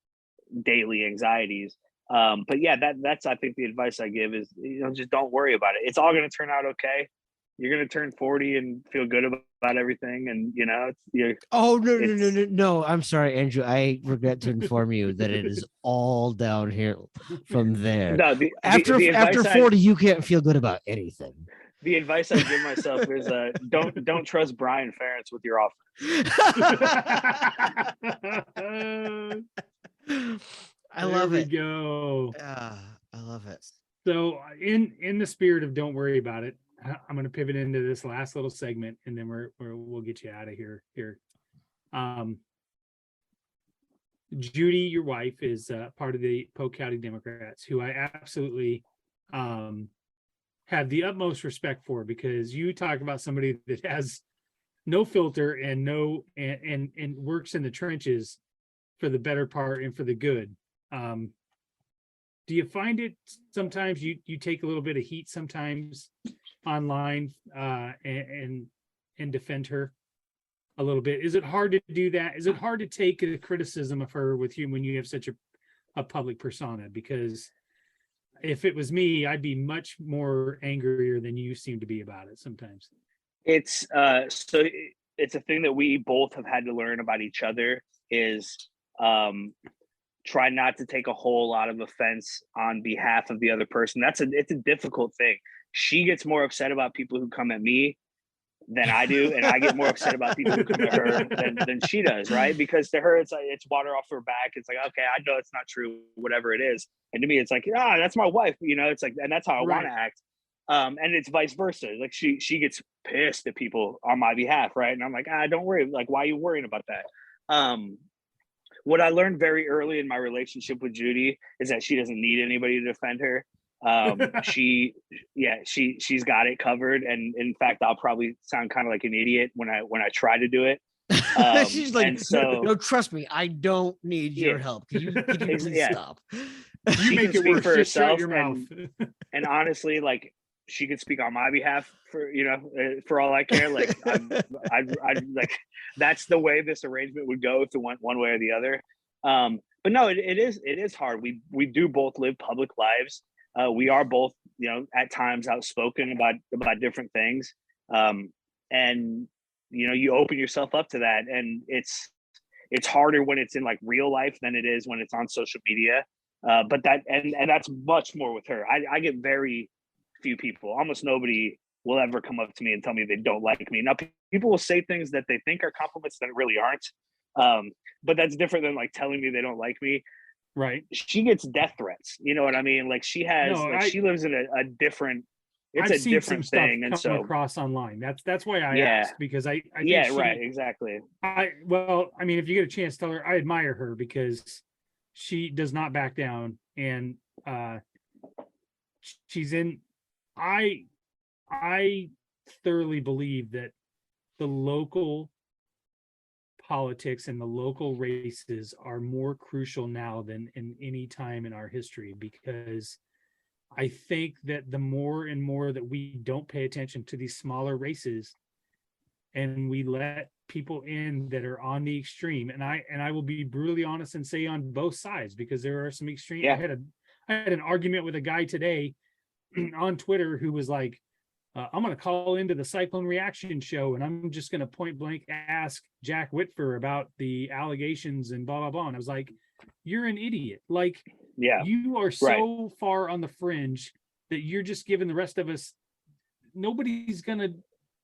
daily anxieties. But yeah, that's I think the advice I give is, just don't worry about it. It's all going to turn out okay. You're going to turn 40 and feel good about everything, and No, I'm sorry, Andrew, I regret to inform you that it is all downhill from there. No, after 40 you can't feel good about anything. The advice I give myself is don't trust Brian Ferentz with your offer. I love it. There we go. I love it. So in the spirit of don't worry about it, I'm going to pivot into this last little segment, and then we'll get you out of here. Judy, your wife, is part of the Polk County Democrats, who I absolutely have the utmost respect for, because you talk about somebody that has no filter and and works in the trenches for the better part and for the good. Do you find it sometimes you take a little bit of heat sometimes online and defend her a little bit? Is it hard to do that? Is it hard to take the criticism of her with you when you have such a public persona? Because if it was me, I'd be much more angrier than you seem to be about it sometimes. It's it's a thing that we both have had to learn about each other, is try not to take a whole lot of offense on behalf of the other person. It's a difficult thing. She gets more upset about people who come at me than I do, and I get more upset about people who come at her than she does, right? Because to her, it's like, it's water off her back. It's like, okay, I know it's not true, whatever it is. And to me, it's like, that's my wife, it's like, and that's how I want to act. And it's vice versa. Like she gets pissed at people on my behalf, right? And I'm like, don't worry. Like, why are you worrying about that? What I learned very early in my relationship with Judy is that she doesn't need anybody to defend her. She's got it covered. And in fact, I'll probably sound kind of like an idiot when I try to do it. She's like, no, trust me, I don't need your help. Can you please stop? You make it work for herself. Your mouth. And honestly, like, she could speak on my behalf for all I care. Like, I'd like, that's the way this arrangement would go if it went one way or the other. But no, it is hard. We do both live public lives. We are both, at times outspoken about different things. And you open yourself up to that, and it's harder when it's in like real life than it is when it's on social media. But that's much more with her. I get very few people, almost nobody will ever come up to me and tell me they don't like me. Now, people will say things that they think are compliments that really aren't. But that's different than like telling me they don't like me. Right. She gets death threats. You know what I mean? Like, she has, she lives in a different, it's I've a different thing. And so across online, that's why I asked, because I think right, exactly. If you get a chance, tell her I admire her, because she does not back down, and she's in. I thoroughly believe that the local politics and the local races are more crucial now than in any time in our history, because I think that the more and more that we don't pay attention to these smaller races, and we let people in that are on the extreme, and I will be brutally honest and say on both sides, because there are some extreme. Yeah. I had an argument with a guy today on Twitter who was like, I'm going to call into the Cyclone Reaction show and I'm just going to point blank ask Jack Whitfer about the allegations and blah, blah, blah. And I was like, you're an idiot. Like, you are so far on the fringe that you're just giving the rest of us, nobody's going to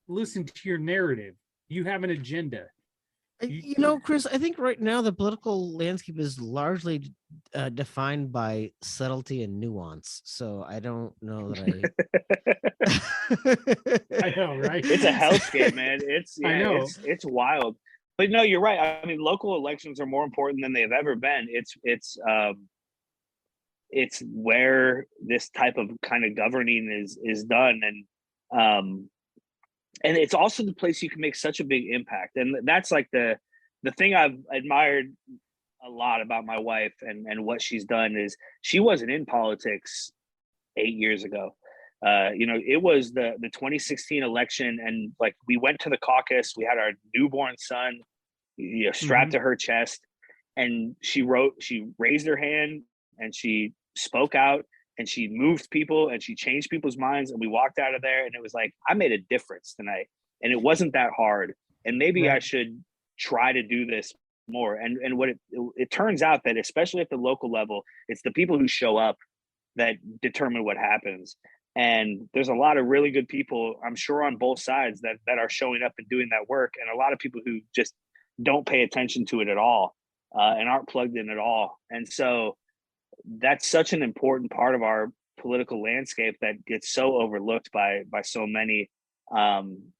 listen to your narrative. You have an agenda. You know, Chris, I think right now the political landscape is largely defined by subtlety and nuance. So I don't know that I know, right? It's a hellscape, man. I know. It's wild. But no, you're right. I mean, local elections are more important than they've ever been. It's where this type of kind of governing is done, and it's also the place you can make such a big impact. And that's like the thing I've admired a lot about my wife and what she's done is she wasn't in politics 8 years ago. It was the 2016 election, and like we went to the caucus, we had our newborn son, strapped to her chest, and she raised her hand and she spoke out and she moved people and she changed people's minds, and we walked out of there and it was like, I made a difference tonight, and it wasn't that hard, and maybe I should try to do this more. And what it turns out that especially at the local level, it's the people who show up that determine what happens. And there's a lot of really good people, I'm sure, on both sides that are showing up and doing that work, and a lot of people who just don't pay attention to it at all, and aren't plugged in at all. And so that's such an important part of our political landscape that gets so overlooked by so many. And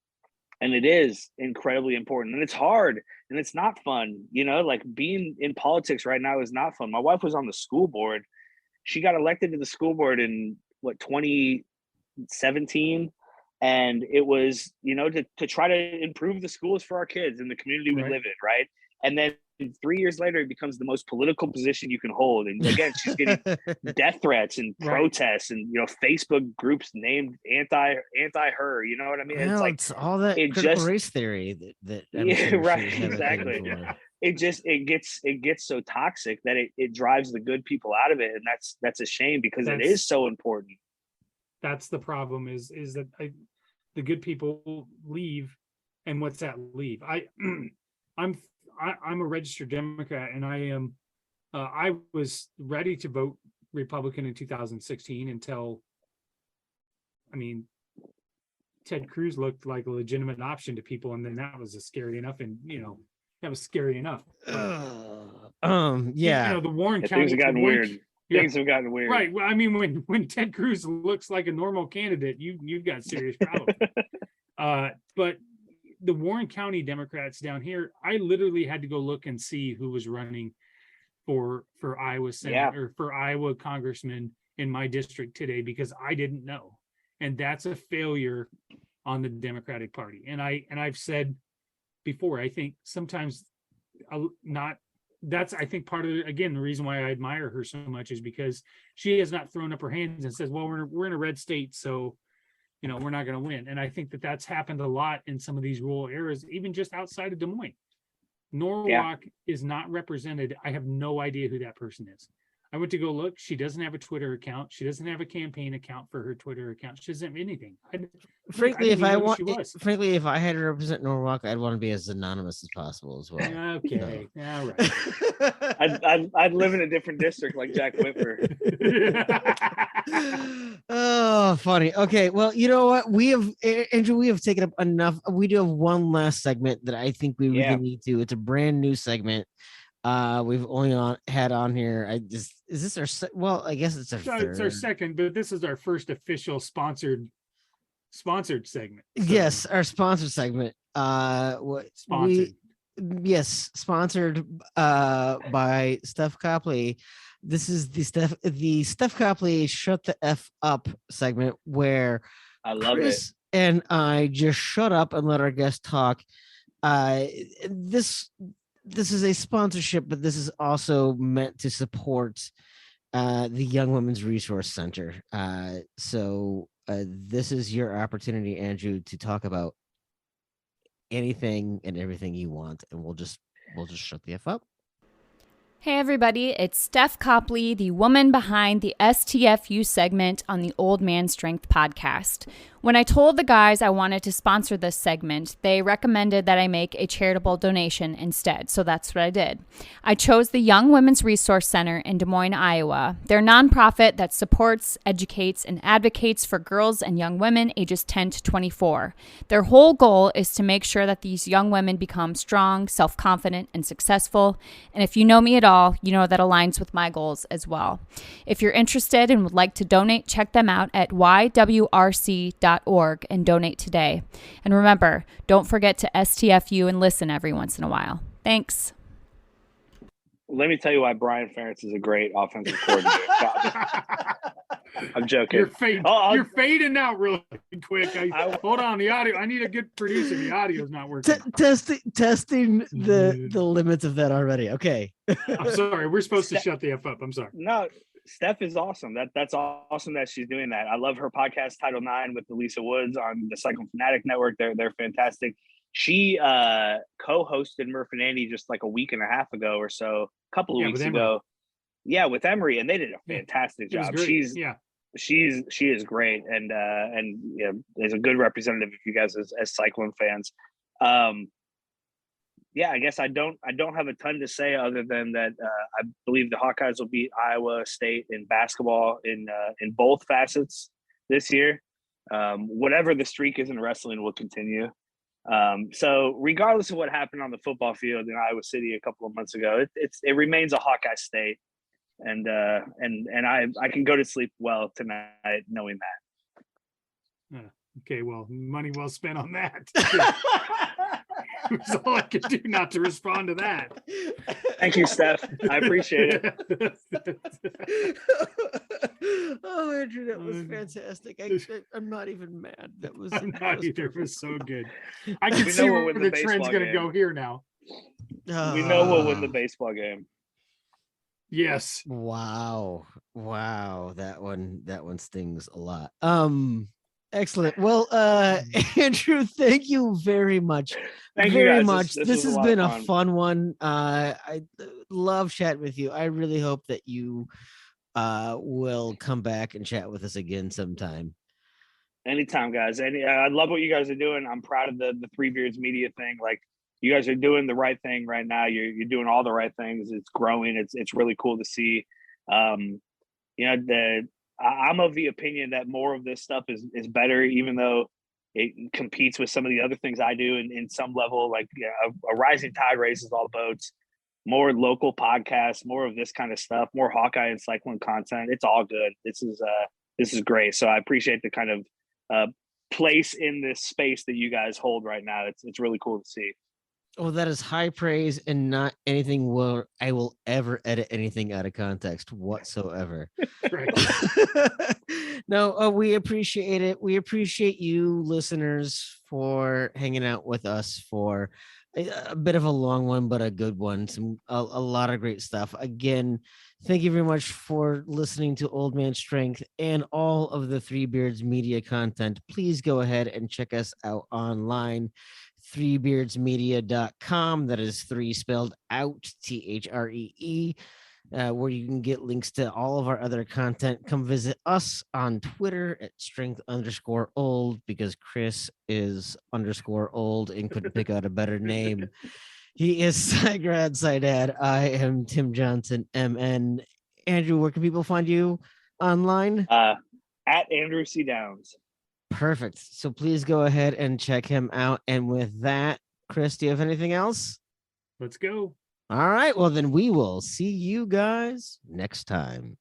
it is incredibly important, and it's hard, and it's not fun. Like being in politics right now is not fun. My wife was on the school board. She got elected to the school board in 2017. And it was, to try to improve the schools for our kids in the community we live in. Right. And then 3 years later, it becomes the most political position you can hold. And again, she's getting death threats and protests and, Facebook groups named anti her, you know what I mean? Well, it's all that critical race theory that exactly. It gets so toxic that it drives the good people out of it. And that's a shame, because it is so important. That's the problem is that the good people leave. And what's that leave? I'm a registered Democrat, and I was ready to vote Republican in 2016 until, Ted Cruz looked like a legitimate option to people. And then that was scary enough. And, that was scary enough. But, the Warren County. Things have gotten weird. Things have gotten weird. Right. Well, when Ted Cruz looks like a normal candidate, you've got serious problems. But the Warren County Democrats down here, I literally had to go look and see who was running for Iowa Senate or for Iowa congressman in my district today, because I didn't know. And that's a failure on the Democratic Party. And I've said before, I think sometimes that's, I think, part of again, the reason why I admire her so much is because she has not thrown up her hands and says, well, we're in a red state, so we're not going to win. And I think that's happened a lot in some of these rural areas, even just outside of Des Moines. Norwalk is not represented. I have no idea who that person is. I went to go look. She doesn't have a Twitter account. She doesn't have a campaign account for her Twitter account. She doesn't have anything. Frankly, if I had to represent Norwalk, I'd want to be as anonymous as possible as well. Okay, all right. I'd live in a different district like Jack Whitfer. Oh, funny. Okay, well, you know what? Andrew, we have taken up enough. We do have one last segment that I think we really need to. It's a brand new segment. We've only had on here. I guess it's our third. It's our second, but this is our first official sponsored segment. So. Yes, our sponsored segment. Sponsored by Steph Copley. This is the Steph Copley Shut the F Up segment, where I love Chris and I just shut up and let our guest talk. This is a sponsorship, but this is also meant to support the Young Women's Resource Center. So this is your opportunity, Andrew, to talk about anything and everything you want, and we'll just shut the F up. Hey everybody, it's Steph Copley, the woman behind the STFU segment on the Old Man Strength podcast. When I told the guys I wanted to sponsor this segment, they recommended that I make a charitable donation instead, so that's what I did. I chose the Young Women's Resource Center in Des Moines, Iowa. They're a nonprofit that supports, educates, and advocates for girls and young women ages 10 to 24. Their whole goal is to make sure that these young women become strong, self-confident, and successful. And if you know me at all, you know that aligns with my goals as well. If you're interested and would like to donate, check them out at ywrc.org and donate today. And remember, don't forget to STFU and listen every once in a while. Thanks. Let me tell you why Brian Ferentz is a great offensive coordinator. I'm joking. You're fading out really quick. Hold on, the audio. I need a good producer. The audio's not working. Testing the limits of that already. Okay. I'm sorry. We're supposed to shut the F up. I'm sorry. No, Steph is awesome. That's awesome that she's doing that. I love her podcast, Title IX, with Elisa Woods on the Cycling Fanatic Network. They're fantastic. She co-hosted Murph and Andy just like a week and a half ago or so, a couple of weeks ago. Yeah, with Emery, and they did a fantastic job. She is great, and is a good representative if you guys as cycling fans. I guess I don't have a ton to say other than that I believe the Hawkeyes will beat Iowa State in basketball in both facets this year. Whatever the streak is in wrestling will continue. So regardless of what happened on the football field in Iowa City a couple of months ago, it remains a Hawkeye state. And I can go to sleep well tonight knowing that. Okay, well, money well spent on that. That's all I can do not to respond to that. Thank you, Steph. I appreciate it. Oh, Andrew, that was fantastic. I'm not even mad. That was it was so good. I can see where the trend's going to go here now. We know we'll win the baseball game. Yes. Wow. That one stings a lot. Excellent. Well, Andrew, thank you very much. Thank you very much. This has been a fun. fun one. I love chatting with you. I really hope that you will come back and chat with us again sometime. Anytime, guys. I love what you guys are doing. I'm proud of the Three Beards Media thing. Like, you guys are doing the right thing right now. You're doing all the right things. It's growing. It's really cool to see. I'm of the opinion that more of this stuff is better, even though it competes with some of the other things I do in some level. Like, a rising tide raises all boats. More local podcasts, more of this kind of stuff, more Hawkeye and cycling content. It's all good. This is great. So I appreciate the kind of place in this space that you guys hold right now. It's really cool to see. Oh, that is high praise and not anything I will ever edit anything out of context whatsoever. No, we appreciate it. We appreciate you listeners for hanging out with us for a bit of a long one, but a good one. A lot of great stuff. Again, thank you very much for listening to Old Man Strength and all of the Three Beards Media content. Please go ahead and check us out online. threebeardsmedia.com. That is three spelled out, THREE, where you can get links to all of our other content. Come visit us on Twitter at strength_old, because Chris is _old and couldn't pick out a better name. He is Cygrad Cydad. I am Tim Johnson, MN. Andrew, where can people find you online? At Andrew C. Downs. Perfect. So please go ahead and check him out. And with that, Chris, do you have anything else? Let's go. All right. Well, then we will see you guys next time.